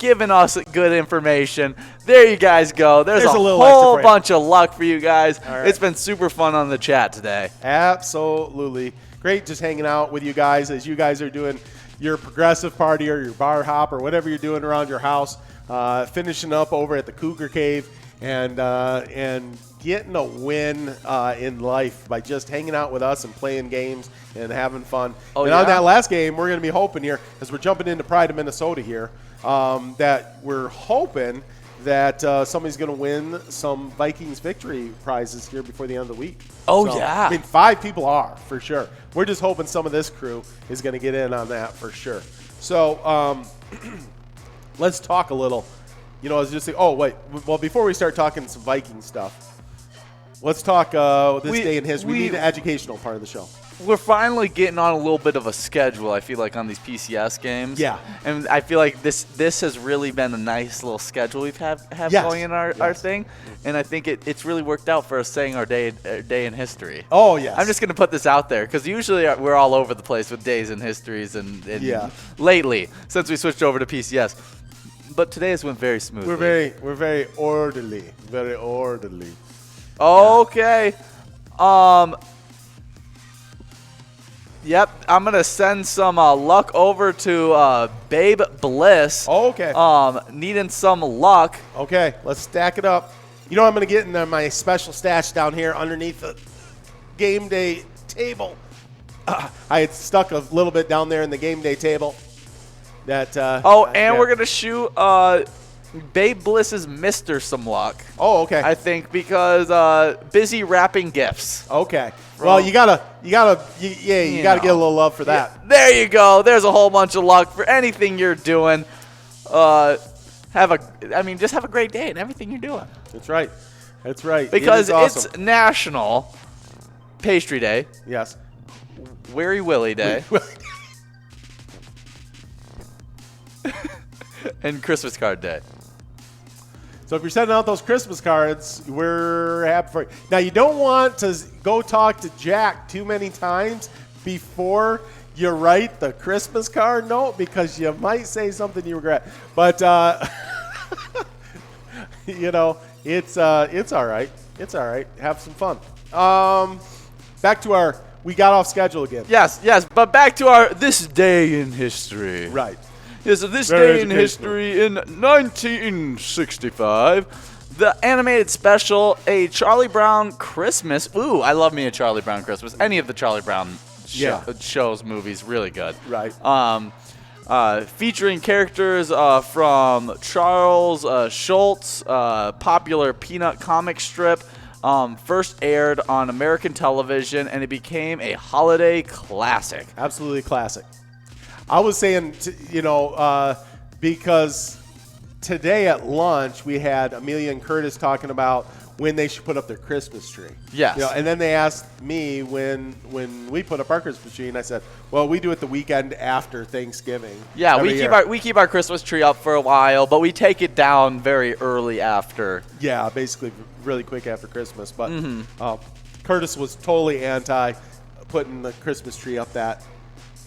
giving us good information. There you guys go. There's a whole bunch of luck for you guys. Right. It's been super fun on the chat today. Absolutely. Great just hanging out with you guys as you guys are doing your progressive party or your bar hop or whatever you're doing around your house, finishing up over at the Cougar Cave and getting a win in life by just hanging out with us and playing games and having fun. On that last game, we're going to be hoping here, as we're jumping into Pride of Minnesota here, that we're hoping that somebody's going to win some Vikings victory prizes here before the end of the week. I mean, 5 people are, for sure. We're just hoping some of this crew is going to get in on that for sure. So let's talk a little. I was just saying, well, before we start talking some Viking stuff, let's talk this day in history. We need an educational part of the show. We're finally getting on a little bit of a schedule, I feel like, on these PCS games. Yeah. And I feel like this has really been a nice little schedule we've have going in our thing. And I think it's really worked out for us saying our day in history. Oh, yes. I'm just going to put this out there because usually we're all over the place with days and histories and lately, since we switched over to PCS. But today has went very smoothly. We're very orderly. Very orderly. Okay. Yep, I'm going to send some luck over to Babe Bliss. Oh, okay. Needing some luck. Okay, let's stack it up. I'm going to get in my special stash down here underneath the game day table. I had stuck a little bit down there in the game day table. We're going to shoot Babe Bliss's Mr. some luck. Oh, okay. I think because busy wrapping gifts. Okay. Well, you gotta get a little love for that. Yeah, there you go. There's a whole bunch of luck for anything you're doing. Just have a great day in everything you're doing. That's right. That's right. Because awesome. It's National Pastry Day. Yes. Weary Willy Day. And Christmas Card Day. So if you're sending out those Christmas cards, we're happy for you. Now, you don't want to go talk to Jack too many times before you write the Christmas card note because you might say something you regret. But, it's all right. It's all right. Have some fun. Back to we got off schedule again. Yes, but back to this day in history. Right. Yes, so this day in history in 1965, the animated special, A Charlie Brown Christmas. Ooh, I love me a Charlie Brown Christmas. Any of the Charlie Brown shows, movies, really good. Right. Featuring characters from Charles Schultz, popular Peanut comic strip, first aired on American television, and it became a holiday classic. Absolutely classic. I was saying, because today at lunch we had Amelia and Curtis talking about when they should put up their Christmas tree. Yes. And then they asked me when we put up our Christmas tree, and I said, well, we do it the weekend after Thanksgiving. Yeah, we keep our Christmas tree up for a while, but we take it down very early after. Yeah, basically really quick after Christmas. But Curtis was totally anti putting the Christmas tree up that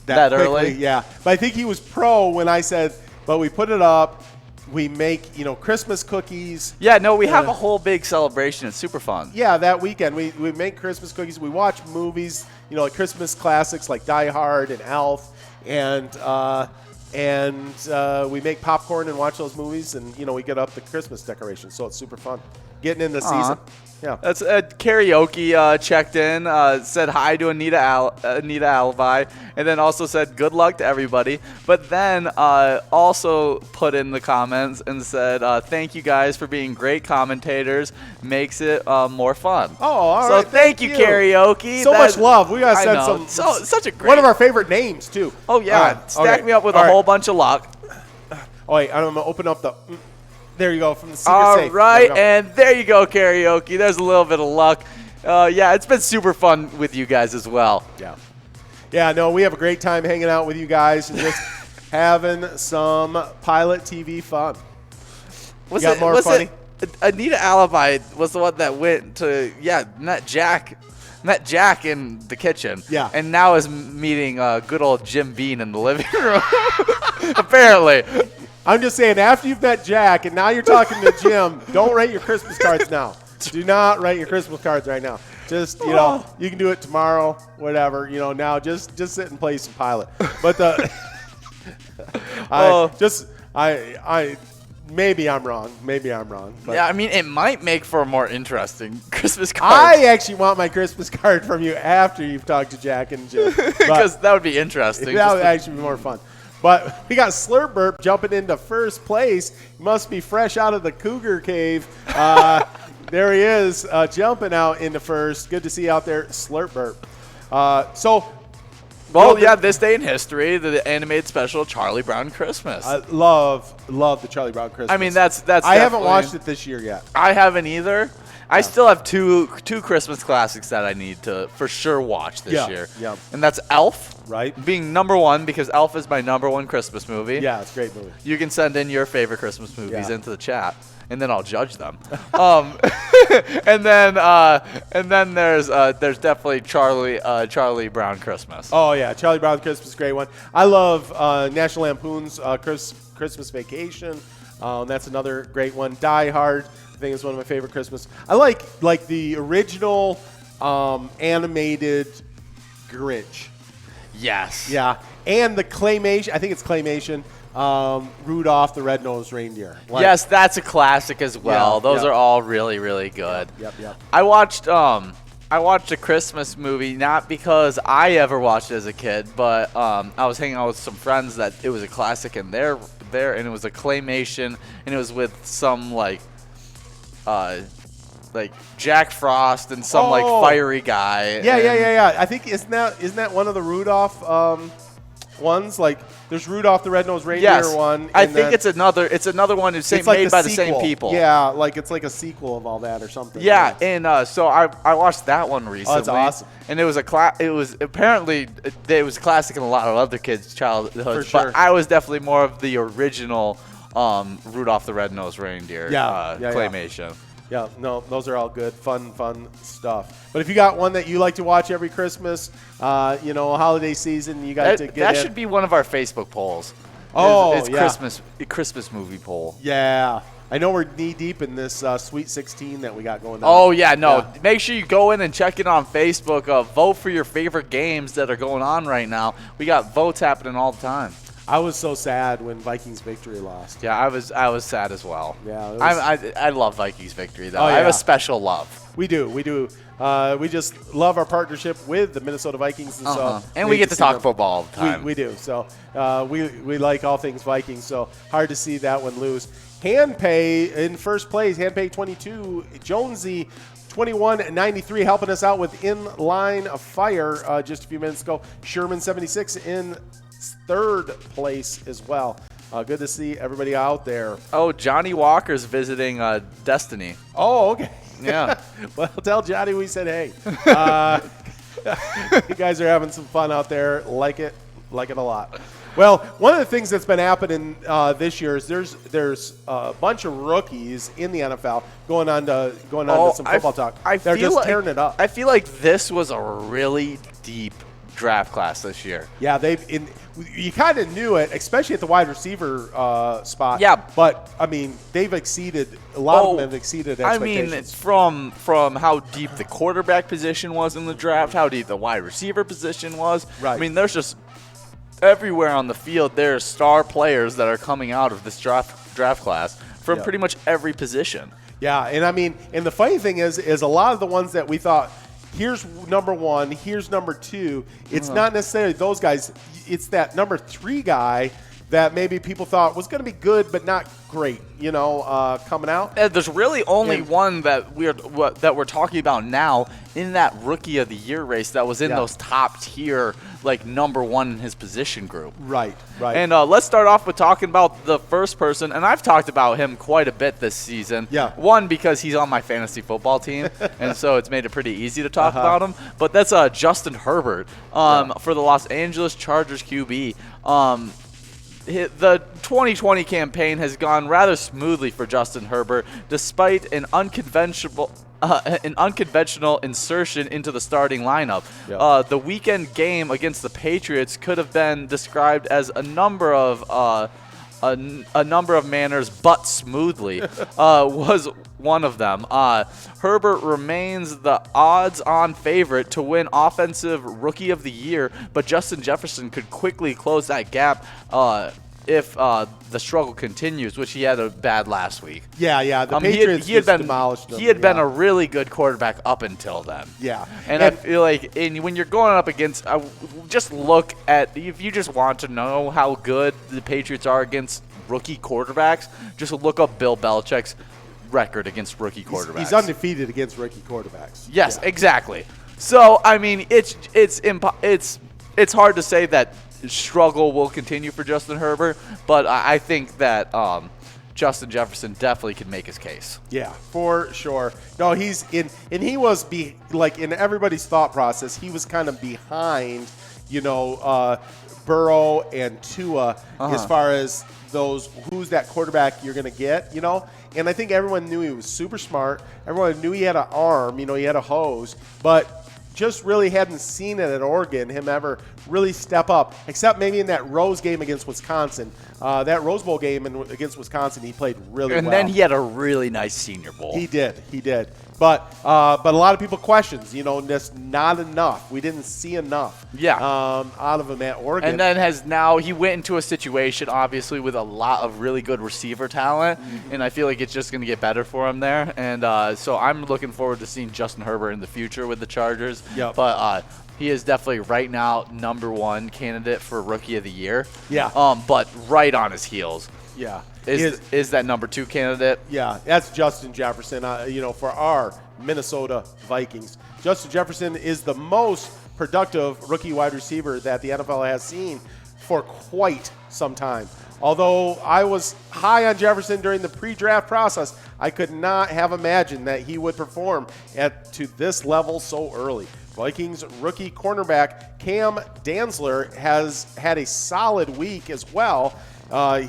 quickly. Early. Yeah, but I think he was pro when I said, but we put it up. We make, Christmas cookies. Yeah, no, we have a whole big celebration. It's super fun. Yeah, that weekend we make Christmas cookies. We watch movies, like Christmas classics like Die Hard and Elf, and we make popcorn and watch those movies, and we get up the Christmas decorations. So it's super fun. Getting in the season. Yeah. That's karaoke checked in, said hi to Anita Alibi, and then also said good luck to everybody. But then also put in the comments and said thank you guys for being great commentators. Makes it more fun. Oh, all right. right. So thank you, karaoke. So much love. We gotta send such a great one of our favorite names too. Oh yeah, stack me up with a whole bunch of luck. Oh wait, I'm gonna open up the. There you go, from the secret safe. All right, and there you go, karaoke. There's a little bit of luck. Yeah, it's been super fun with you guys as well. Yeah. Yeah, no, we have a great time hanging out with you guys and just having some Pilot TV fun. More funny? Anita Alibi was the one that went to, met Jack in the kitchen. Yeah. And now is meeting good old Jim Beam in the living room. Apparently. I'm just saying, after you've met Jack and now you're talking to Jim, don't write your Christmas cards now. Do not write your Christmas cards right now. Just, you can do it tomorrow, whatever. Now just sit and play some Pilot. But maybe I'm wrong. But yeah, I mean, it might make for a more interesting Christmas card. I actually want my Christmas card from you after you've talked to Jack and Jim. Because that would be interesting. That would actually be more fun. But we got Slurburp jumping into first place. He must be fresh out of the Cougar Cave. There he is, jumping out into first. Good to see you out there, Slurburp. This day in history, the animated special Charlie Brown Christmas. I love the Charlie Brown Christmas. I mean, that's. I haven't watched it this year yet. I haven't either. I still have two Christmas classics that I need to for sure watch this year. Yeah. And that's Elf. Right. Being number one, because Elf is my number one Christmas movie. Yeah, it's a great movie. You can send in your favorite Christmas movies into the chat, and then I'll judge them. And then there's definitely Charlie Brown Christmas. Oh yeah, Charlie Brown Christmas, great one. I love National Lampoon's Christmas Vacation. That's another great one. Die Hard, I think is one of my favorite Christmas. I like the original animated Grinch. Yes. Yeah, and the claymation. I think it's claymation. Rudolph the Red-Nosed Reindeer. Yes, that's a classic as well. Those are all really, really good. Yep. I watched a Christmas movie not because I ever watched it as a kid, but I was hanging out with some friends that it was a classic, and there, and it was a claymation, and it was with some like Jack Frost and some fiery guy. Yeah. I think isn't that one of the Rudolph ones? Like there's Rudolph the Red-Nosed Reindeer one. I think it's another one who's made by the same people. Yeah, it's like a sequel of all that or something. Yeah, and so I watched that one recently. Oh, that's awesome. And it was apparently it was classic in a lot of other kids' childhoods. For sure. But I was definitely more of the original Rudolph the Red-Nosed Reindeer claymation. Yeah, no, those are all good, fun stuff. But if you got one that you like to watch every Christmas, holiday season, you got to get that should be one of our Facebook polls. It's Christmas movie poll. Yeah, I know we're knee deep in this Sweet 16 that we got going on. Oh yeah, no. Yeah. Make sure you go in and check it on Facebook. Vote for your favorite games that are going on right now. We got votes happening all the time. I was so sad when Vikings victory lost. Yeah, I was sad as well. Yeah, I love Vikings victory though. Oh, I have yeah. a special love. We do. We just love our partnership with the Minnesota Vikings, and so And we great get to see talk them. football all the time. We do. So we like all things Vikings. So hard to see that one lose. Handpay in first place. Handpay 22. Jonesy 21.93 helping us out with in line of fire just a few minutes ago. Sherman 76 in third place as well. Good to see everybody out there. Oh, Johnny Walker's visiting Destiny. Oh, okay. Yeah. Well, tell Johnny we said hey. You guys are having some fun out there. Like it a lot. Well, one of the things that's been happening this year is there's a bunch of rookies in the NFL going on to some football talk. They're just tearing it up. I feel like this was a really deep draft class this year. Yeah, you kind of knew it, especially at the wide receiver spot. Yeah, but I mean, they've exceeded a lot of them have exceeded expectations. I mean, from how deep the quarterback position was in the draft, how deep the wide receiver position was. Right. I mean, there's just everywhere on the field there's star players that are coming out of this draft class from pretty much every position. Yeah, and I mean, and the funny thing is a lot of the ones that we thought, here's number one, here's number two, it's not necessarily those guys. It's that number 3 guy that maybe people thought was going to be good but not great, coming out. There's really only one that we're talking about now in that Rookie of the Year race that was in those top tier, like number 1 in his position group. Right. And let's start off with talking about the first person, and I've talked about him quite a bit this season. Yeah. One, because he's on my fantasy football team, and so it's made it pretty easy to talk about him. But that's Justin Herbert for the Los Angeles Chargers QB. The 2020 campaign has gone rather smoothly for Justin Herbert, despite an unconventional insertion into the starting lineup. Yeah. The weekend game against the Patriots could have been described as a number of manners, but smoothly was one of them. Herbert remains the odds-on favorite to win Offensive Rookie of the Year, but Justin Jefferson could quickly close that gap if the struggle continues, which he had a bad last week. Yeah. The Patriots demolished him. He had been a really good quarterback up until then. Yeah. And I feel like when you're going up against, just look at, if you just want to know how good the Patriots are against rookie quarterbacks, just look up Bill Belichick's record against rookie quarterbacks. He's undefeated against rookie quarterbacks. Yes, exactly. So, I mean, it's hard to say that struggle will continue for Justin Herbert, but I think that Justin Jefferson definitely can make his case. Yeah, for sure. No, he's in, and he was in everybody's thought process. He was kind of behind, Burrow and Tua as far as who's that quarterback you're going to get, And I think everyone knew he was super smart. Everyone knew he had an arm, he had a hose, but just really hadn't seen it at Oregon, him ever really step up, except maybe in that Rose game against Wisconsin. That Rose Bowl game against Wisconsin, he played really well. And then he had a really nice Senior Bowl. He did. But a lot of people questions, just not enough. We didn't see enough out of him at Oregon. And then he went into a situation, obviously, with a lot of really good receiver talent, and I feel like it's just going to get better for him there. And so I'm looking forward to seeing Justin Herbert in the future with the Chargers. Yep. But he is definitely right now number 1 candidate for Rookie of the Year. Yeah. But right on his heels. Yeah. Is that number 2 candidate? Yeah, that's Justin Jefferson, for our Minnesota Vikings. Justin Jefferson is the most productive rookie wide receiver that the NFL has seen for quite some time. Although I was high on Jefferson during the pre-draft process, I could not have imagined that he would perform to this level so early. Vikings rookie cornerback Cam Danzler has had a solid week as well.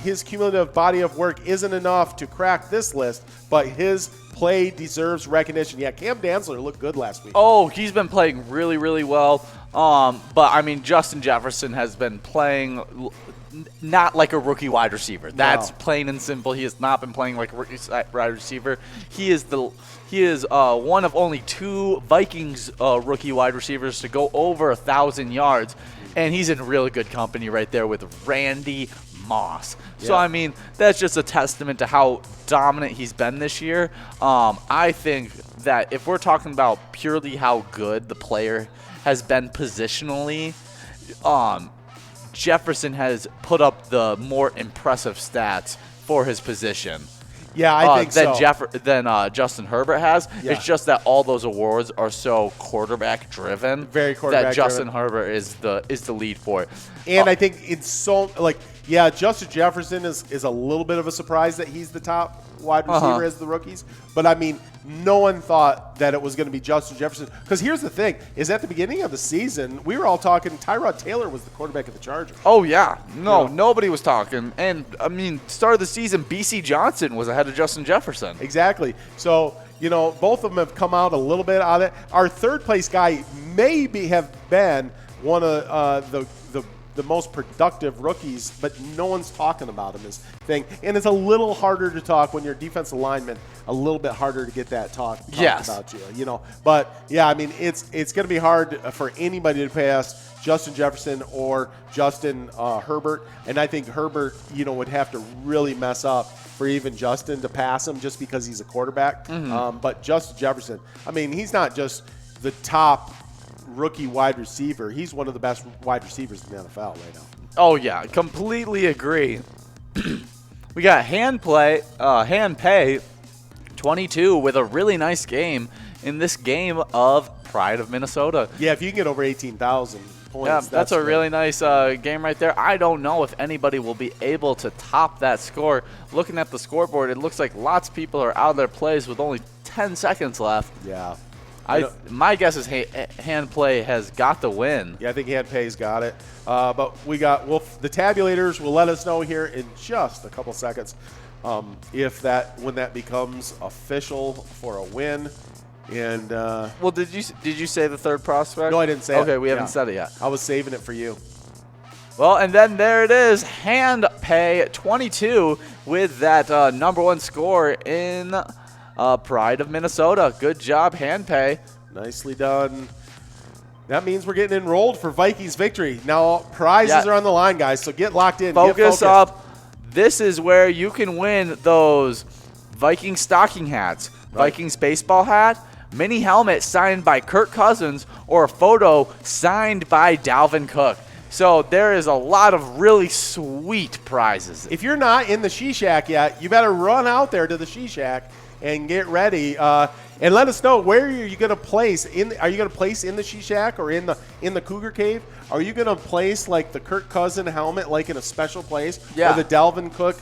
His cumulative body of work isn't enough to crack this list, but his play deserves recognition. Yeah, Cam Danzler looked good last week. Oh, he's been playing really, really well. But, I mean, Justin Jefferson has been playing not like a rookie wide receiver. That's plain and simple. He has not been playing like a rookie wide receiver. He is one of only 2 Vikings rookie wide receivers to go over 1,000 yards and he's in really good company right there with Randy Moss. So, Yeah. I mean, that's just a testament to how dominant he's been this year. I think that if we're talking about purely how good the player has been positionally, Jefferson has put up the more impressive stats for his position. Yeah, I think so. Than Justin Herbert has. Yeah. It's just that all those awards are so quarterback driven. Very quarterback that Justin driven. Herbert is the lead for it. And I think it's so, like, yeah, Justin Jefferson is a little bit of a surprise that he's the top wide receiver as the rookies. But, I mean, no one thought that it was going to be Justin Jefferson. Because here's the thing, is at the beginning of the season, we were all talking Tyrod Taylor was the quarterback of the Chargers. Oh, yeah. No, nobody was talking. And, I mean, start of the season, B.C. Johnson was ahead of Justin Jefferson. Exactly. So, both of them have come out a little bit on it. Our third-place guy maybe have been one of the most productive rookies, but no one's talking about him as thing. And it's a little harder to talk when you're a defensive lineman, a little bit harder to get that talk about you, But, yeah, I mean, it's going to be hard for anybody to pass Justin Jefferson or Justin Herbert. And I think Herbert, would have to really mess up for even Justin to pass him just because he's a quarterback. But Justin Jefferson, I mean, he's not just the top rookie wide receiver. He's one of the best wide receivers in the NFL right now. Oh, yeah. Completely agree. We got hand pay 22 with a really nice game in this game of Pride of Minnesota. Yeah, if you can get over 18,000 points. Yeah, that's a really nice game right there. I don't know if anybody will be able to top that score. Looking at the scoreboard, it looks like lots of people are out of their plays with only 10 seconds left. Yeah. My guess is hand play has got the win. Yeah, I think hand pay's got it. But the tabulators will let us know here in just a couple seconds when that becomes official for a win. And well, did you say the third prospect? No, I didn't say it. Okay, we haven't said it yet. I was saving it for you. Well, and then there it is, hand pay 22 with that number one score in Pride of Minnesota. Good job, hand pay. Nicely done. That means we're getting enrolled for Vikings victory. Now, prizes are on the line, guys, so get locked in. Focus up. This is where you can win those Viking stocking hats, Vikings baseball hat, mini helmet signed by Kirk Cousins, or a photo signed by Dalvin Cook. So there is a lot of really sweet prizes. If you're not in the She Shack yet, you better run out there to the She Shack and get ready. And let us know, where are you going to place are you going to place in the She Shack or in the Cougar Cave? Are you going to place like the Kirk Cousin helmet like in a special place? Yeah. Or the Dalvin Cook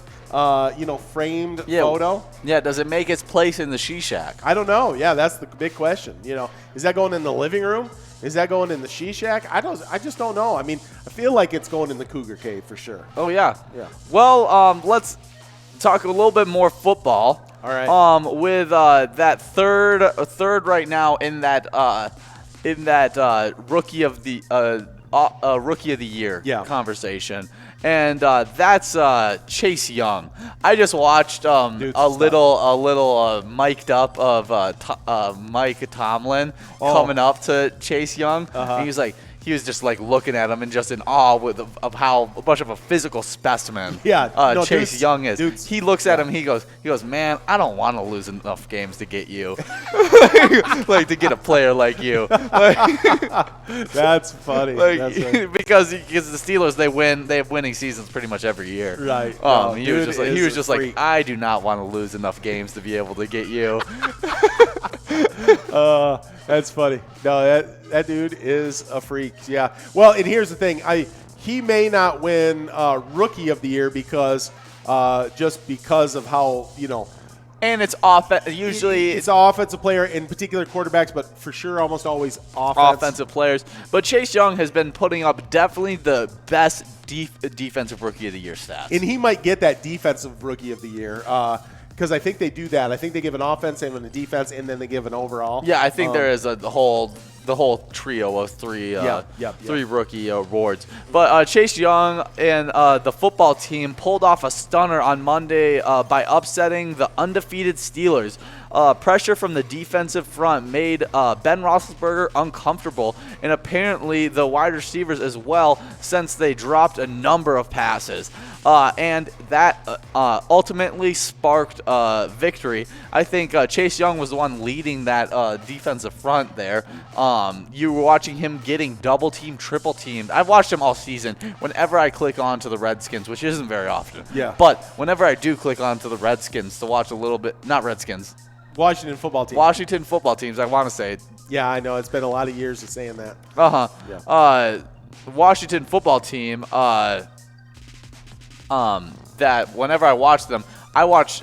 framed photo? Yeah, does it make its place in the She Shack? I don't know. Yeah, that's the big question. Is that going in the living room? Is that going in the She Shack? I just don't know. I mean, I feel like it's going in the Cougar Cave for sure. Oh yeah. Yeah. Well, let's talk a little bit more football. All right. With that third right now in that rookie of the year conversation. And that's Chase Young. I just watched a little mic'd up of Mike Tomlin coming up to Chase Young. And he was just like looking at him and just in awe of how much of a physical specimen Chase Young is. He looks at him. He goes, man, I don't want to lose enough games to get you, like to get a player like you. That's funny. That's funny. because the Steelers they have winning seasons pretty much every year. Right. He was just like I do not want to lose enough games to be able to get you. That's funny. No, that dude is a freak. Yeah. Well, and here's the thing. He may not win Rookie of the Year because just because of how And it's usually it's an offensive player, in particular quarterbacks, but for sure almost always offensive players. But Chase Young has been putting up definitely the best defensive Rookie of the Year stats. And he might get that defensive Rookie of the Year. Because I think they do that. I think they give an offense and a defense, and then they give an overall. Yeah, I think there is the whole trio of three rookie awards. But Chase Young and the football team pulled off a stunner on Monday by upsetting the undefeated Steelers. pressure from the defensive front made Ben Roethlisberger uncomfortable, and apparently the wide receivers as well, since they dropped a number of passes. And that ultimately sparked victory. I think Chase Young was the one leading that defensive front there. You were watching him getting double-teamed, triple-teamed. I've watched him all season. Whenever I click on to the Redskins, which isn't very often, but whenever I do click on to the Redskins to watch a little bit, not Redskins, Washington football team. Washington football teams, I want to say. Yeah, I know. It's been a lot of years of saying that. Yeah. Washington football team, that whenever I watch them, I watch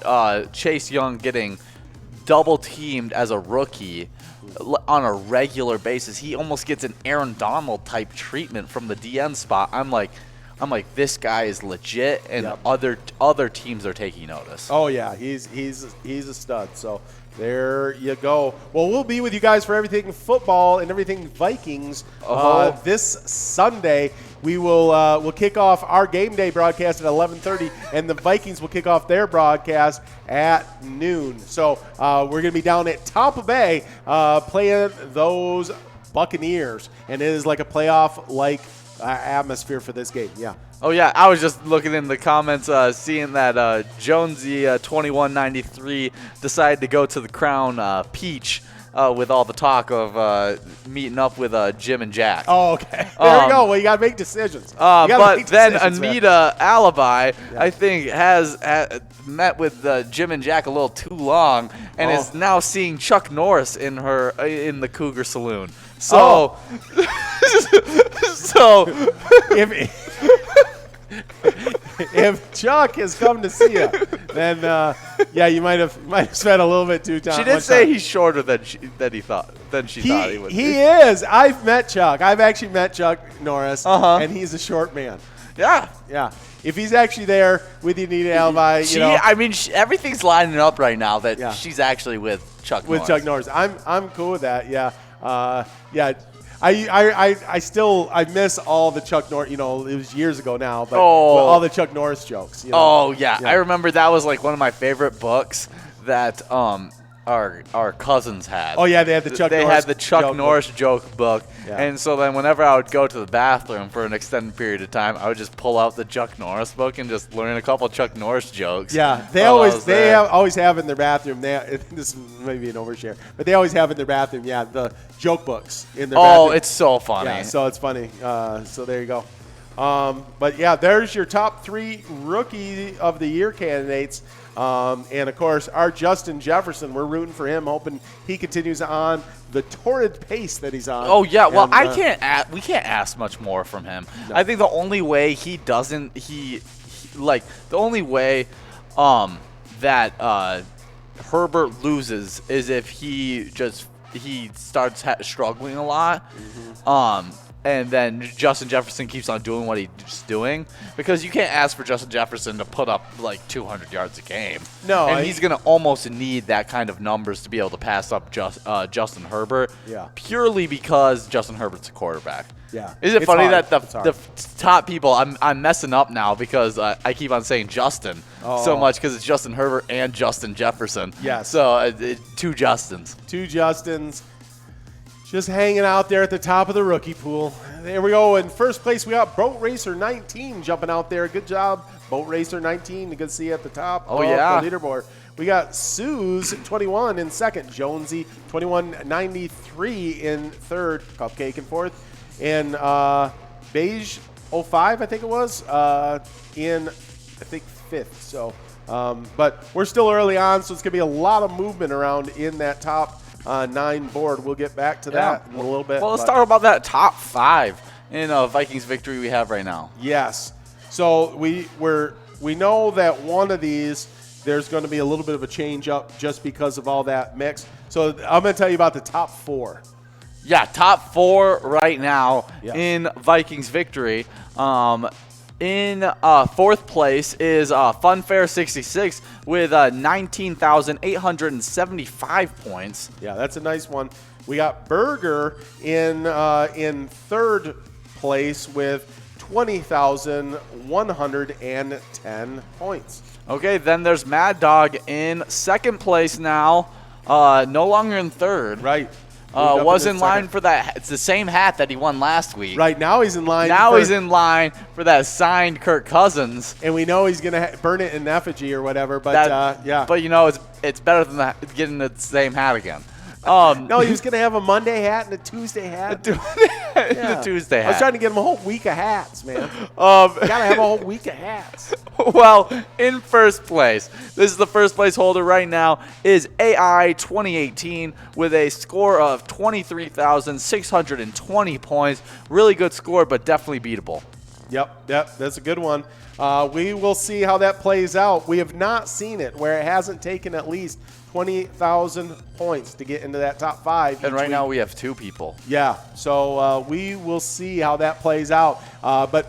Chase Young getting double-teamed as a rookie on a regular basis. He almost gets an Aaron Donald type treatment from the DN spot. I'm like, this guy is legit, and other teams are taking notice. Oh yeah, he's a stud. So there you go. Well, we'll be with you guys for everything football and everything Vikings this Sunday. We will we'll kick off our game day broadcast at 11:30, and the Vikings will kick off their broadcast at noon. So we're going to be down at Tampa Bay playing those Buccaneers, and it is like a playoff-like atmosphere for this game. Yeah. Oh, yeah. I was just looking in the comments, seeing that Jonesy 2193 decided to go to the Crown Peach with all the talk of meeting up with Jim and Jack. Oh, okay. There we go. Well, you got to make decisions. But then Anita Alibi, I think, has met with Jim and Jack a little too long and is now seeing Chuck Norris in the Cougar Saloon. So, if Chuck has come to see you, then you might have spent a little bit too time. She did say he's shorter than she thought he would. He is. I've met Chuck. I've actually met Chuck Norris, and he's a short man. Yeah. Yeah. If he's actually there with you, need an alibi. I mean, everything's lining up right now that she's actually with Chuck Norris. With Chuck Norris, I'm cool with that. Yeah. I miss all the Chuck Norris. It was years ago now, but all the Chuck Norris jokes. Oh yeah, I remember that was like one of my favorite books that our cousins had. Oh yeah, they had the Chuck Norris joke book, Yeah. and so then whenever I would go to the bathroom for an extended period of time, I would just pull out the Chuck Norris book and just learn a couple Chuck Norris jokes. Yeah, they always have in their bathroom. This may be an overshare, but they always have in their bathroom. Yeah, the joke books in their bathroom. Oh, it's so funny. Yeah, so it's funny. So there you go. But yeah, there's your top 3 Rookie of the Year candidates. And of course, our Justin Jefferson, we're rooting for him, hoping he continues on the torrid pace that he's on. Oh yeah, well, we can't ask much more from him. No. I think the only way the only way that Herbert loses is if he starts struggling a lot. Mm-hmm. And then Justin Jefferson keeps on doing what he's doing, because you can't ask for Justin Jefferson to put up like 200 yards a game. No, and he's going to almost need that kind of numbers to be able to pass up Justin Herbert. Yeah. Purely because Justin Herbert's a quarterback. Yeah. Is it funny that the top people, I'm messing up now because I keep on saying Justin so much because it's Justin Herbert and Justin Jefferson. Yes. So 2 Justins. 2 Justins. Just hanging out there at the top of the rookie pool. There we go. In first place, we got Boat Racer 19 jumping out there. Good job, Boat Racer 19. You can see at the top of the leaderboard. We got Suze 21 in second. Jonesy 2193 in third. Cupcake in fourth. And Beige 05, I think it was, in, fifth. So, but we're still early on, so it's going to be a lot of movement around in that top 9 board. We'll get back to that in a little bit. Well, let's talk about that top 5 in Vikings victory we have right now. Yes. So we know that one of these there's going to be a little bit of a change up just because of all that mix. So I'm going to tell you about the top 4. Yeah, top 4 right now in Vikings victory. In fourth place is Funfair 66 with 19,875 points. Yeah, that's a nice one. We got Burger in third place with 20,110 points. Okay, then there's Mad Dog in second place now No longer in third. Right. Was in line for that. It's the same hat that he won last week. Right, now he's in line. Now he's in line for that signed Kirk Cousins. And we know he's going to burn it in effigy or whatever, but yeah. But, it's better than getting the same hat again. No, he was going to have a Monday hat and a Tuesday hat. The Tuesday hat. I was trying to get him a whole week of hats, man. You got to have a whole week of hats. Well, in first place, this is the first place holder right now, is AI 2018 with a score of 23,620 points. Really good score, but definitely beatable. Yep, that's a good one. We will see how that plays out. We have not seen it where it hasn't taken at least 28,000 points to get into that top 5. And right now we have 2 people. Yeah, so we will see how that plays out. But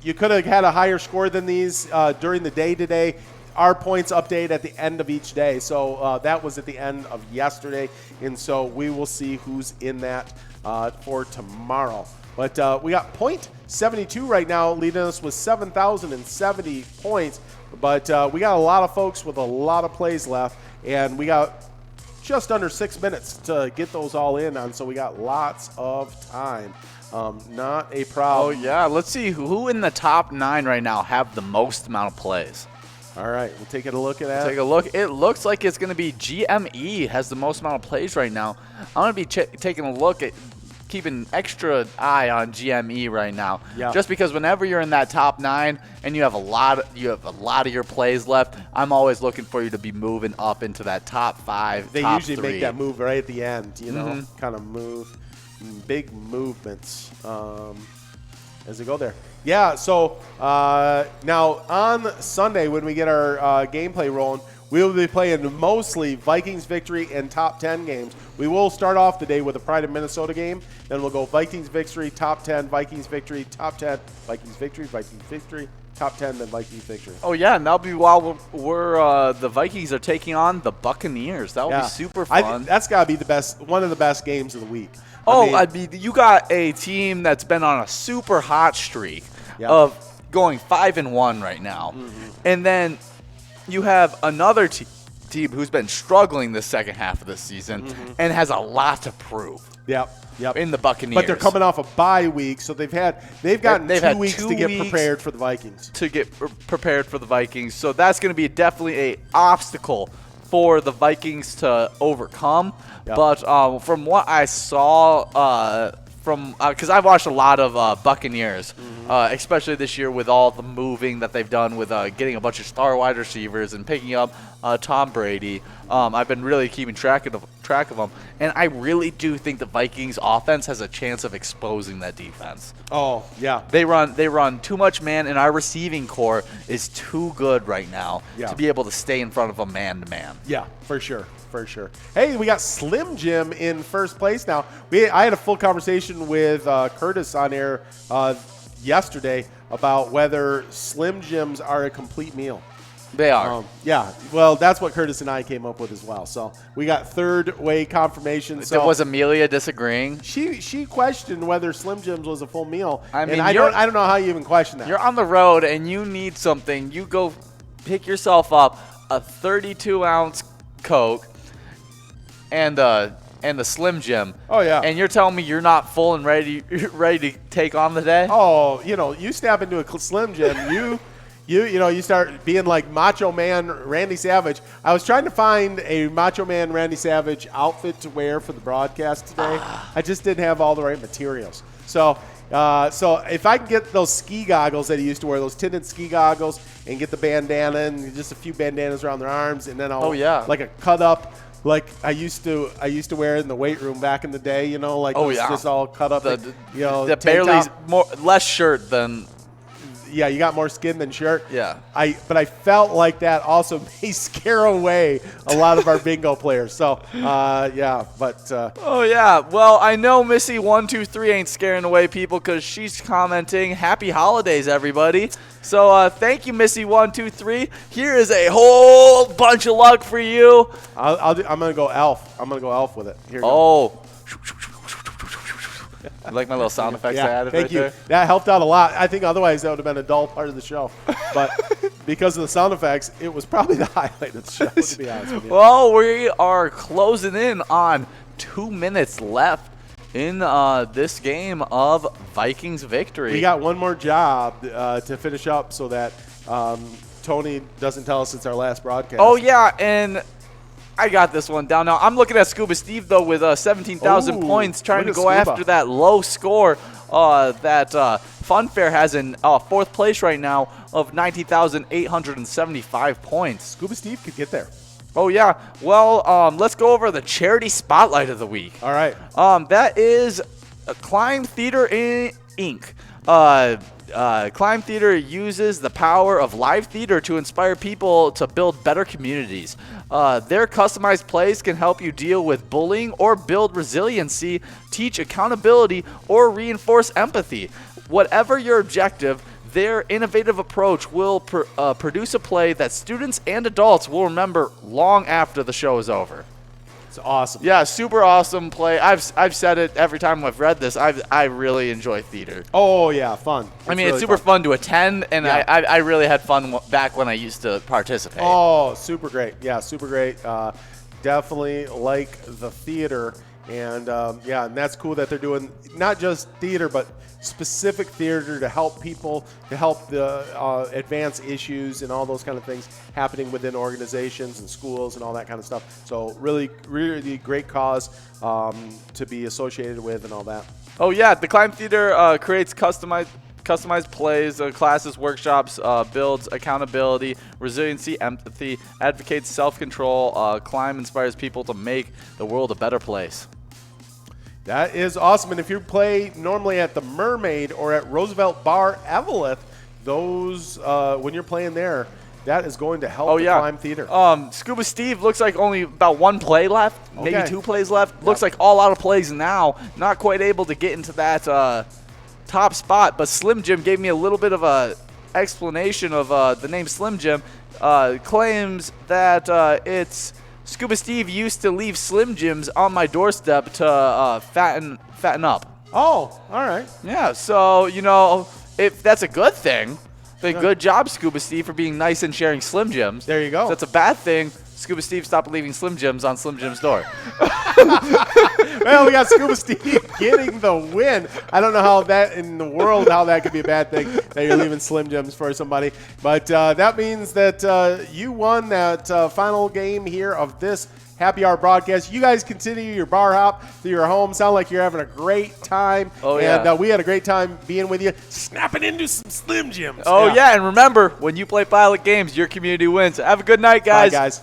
you could have had a higher score than these during the day today. Our points update at the end of each day. So that was at the end of yesterday. And so we will see who's in that for tomorrow. But we got .72 right now, leading us with 7,070 points. But we got a lot of folks with a lot of plays left. And we got just under 6 minutes to get those all in on. So we got lots of time. Not a problem. Oh, yeah. Let's see who in the top 9 right now have the most amount of plays. All right. We'll take a look at that. Take a look. It looks like it's going to be GME has the most amount of plays right now. I'm going to be taking a look at keeping extra eye on GME right now. Yeah. Just because whenever you're in that top 9 and you have a lot of your plays left, I'm always looking for you to be moving up into that top 5. They top usually 3. make that move right at the end, kind of move, big movements as they go there. Yeah, so now on Sunday when we get our gameplay rolling, we will be playing mostly Vikings victory and top 10 games. We will start off the day with a Pride of Minnesota game. Then we'll go Vikings victory, top 10, Vikings victory, top 10, Vikings victory, top 10, then Vikings victory. Oh, yeah, and that'll be while the Vikings are taking on the Buccaneers. That'll be super fun. That's got to be one of the best games of the week. You got a team that's been on a super hot streak of going 5-1 right now. And then you have another team who's been struggling the second half of the season and has a lot to prove. Yep. In the Buccaneers. But they're coming off a bye week, so they've gotten 2 weeks to get prepared for the Vikings. So that's going to be definitely a obstacle for the Vikings to overcome. Yep. But from what I saw because I've watched a lot of Buccaneers, especially this year with all the moving that they've done with getting a bunch of star wide receivers and picking up Tom Brady. I've been really keeping track of them, and I really do think the Vikings offense has a chance of exposing that defense. Oh, yeah. They run too much man, and our receiving core is too good right now to be able to stay in front of a man-to-man. Yeah, for sure. Hey, we got Slim Jim in first place now. I had a full conversation with Curtis on air yesterday about whether Slim Jims are a complete meal. They are. Yeah, well, that's what Curtis and I came up with as well. So we got third way confirmation. So was Amelia disagreeing? She questioned whether Slim Jims was a full meal. I mean, I don't know how you even question that. You're on the road and you need something. You go pick yourself up a 32-ounce Coke and the Slim Jim. Oh, yeah. And you're telling me you're not full and ready to take on the day? Oh, you step into a Slim Jim, you start being like Macho Man Randy Savage. I was trying to find a Macho Man Randy Savage outfit to wear for the broadcast today. I just didn't have all the right materials. So if I can get those ski goggles that he used to wear, those tinted ski goggles, and get the bandana and just a few bandanas around their arms, and then I'll like a cut up. Like I used to wear it in the weight room back in the day, just all cut up. The barely less shirt than. Yeah, you got more skin than shirt. Yeah. But I felt like that also may scare away a lot of our bingo players. So, Oh, yeah. Well, I know Missy123 ain't scaring away people because she's commenting, happy holidays, everybody. So, thank you, Missy123. Here is a whole bunch of luck for you. I'm going to go elf. I'm going to go elf with it. Here you go. Oh. You like my little sound effects I added thank right you. there? That helped out a lot. I think otherwise that would have been a dull part of the show. But because of the sound effects, it was probably the highlight of the show, to be honest with you. Well, we are closing in on 2 minutes left in this game of Vikings victory. We got one more job to finish up so that Tony doesn't tell us it's our last broadcast. Oh, yeah, and I got this one down. Now, I'm looking at Scuba Steve, though, with 17,000 points, trying to go after that low score that Funfair has in fourth place right now of 19,875 points. Scuba Steve could get there. Oh, yeah. Well, let's go over the charity spotlight of the week. All right. That is Climb Theater Inc. Climb Theater uses the power of live theater to inspire people to build better communities. Their customized plays can help you deal with bullying or build resiliency, teach accountability, or reinforce empathy. Whatever your objective, their innovative approach will produce a play that students and adults will remember long after the show is over. It's awesome. Yeah, super awesome play. I've said it every time I've read this. I really enjoy theater. Oh, yeah, fun. It's super fun to attend, and yeah. I really had fun back when I used to participate. Oh, super great. Yeah, super great. Definitely like the theater. And, yeah, and that's cool that they're doing not just theater, but specific theater to help people, to help the advance issues and all those kind of things happening within organizations and schools and all that kind of stuff. So really, really great cause to be associated with and all that. Oh, yeah. The Climb Theater creates customized plays, classes, workshops, builds accountability, resiliency, empathy, advocates self-control. Climb inspires people to make the world a better place. That is awesome. And if you play normally at the Mermaid or at Roosevelt Bar Eveleth, those when you're playing there, that is going to help the Climb Theater. Scuba Steve looks like only about one play left, maybe 2 plays left. Yep. Looks like all out of plays now. Not quite able to get into that top spot, but Slim Jim gave me a little bit of a explanation of the name Slim Jim. Claims that it's Scuba Steve used to leave Slim Jims on my doorstep to fatten up. Oh, all right. Yeah, so, if that's a good thing, then good job, Scuba Steve, for being nice and sharing Slim Jims. There you go. If that's a bad thing, Scuba Steve stopped leaving Slim Jims on Slim Jim's door. Well, we got Scuba Steve getting the win. I don't know how that could be a bad thing that you're leaving Slim Jims for somebody. But that means that you won that final game here of this Happy Hour broadcast. You guys continue your bar hop through your home. Sound like you're having a great time. Oh, yeah. And we had a great time being with you, snapping into some Slim Jims. Oh, yeah. And remember, when you play Pilot games, your community wins. Have a good night, guys. Bye, guys.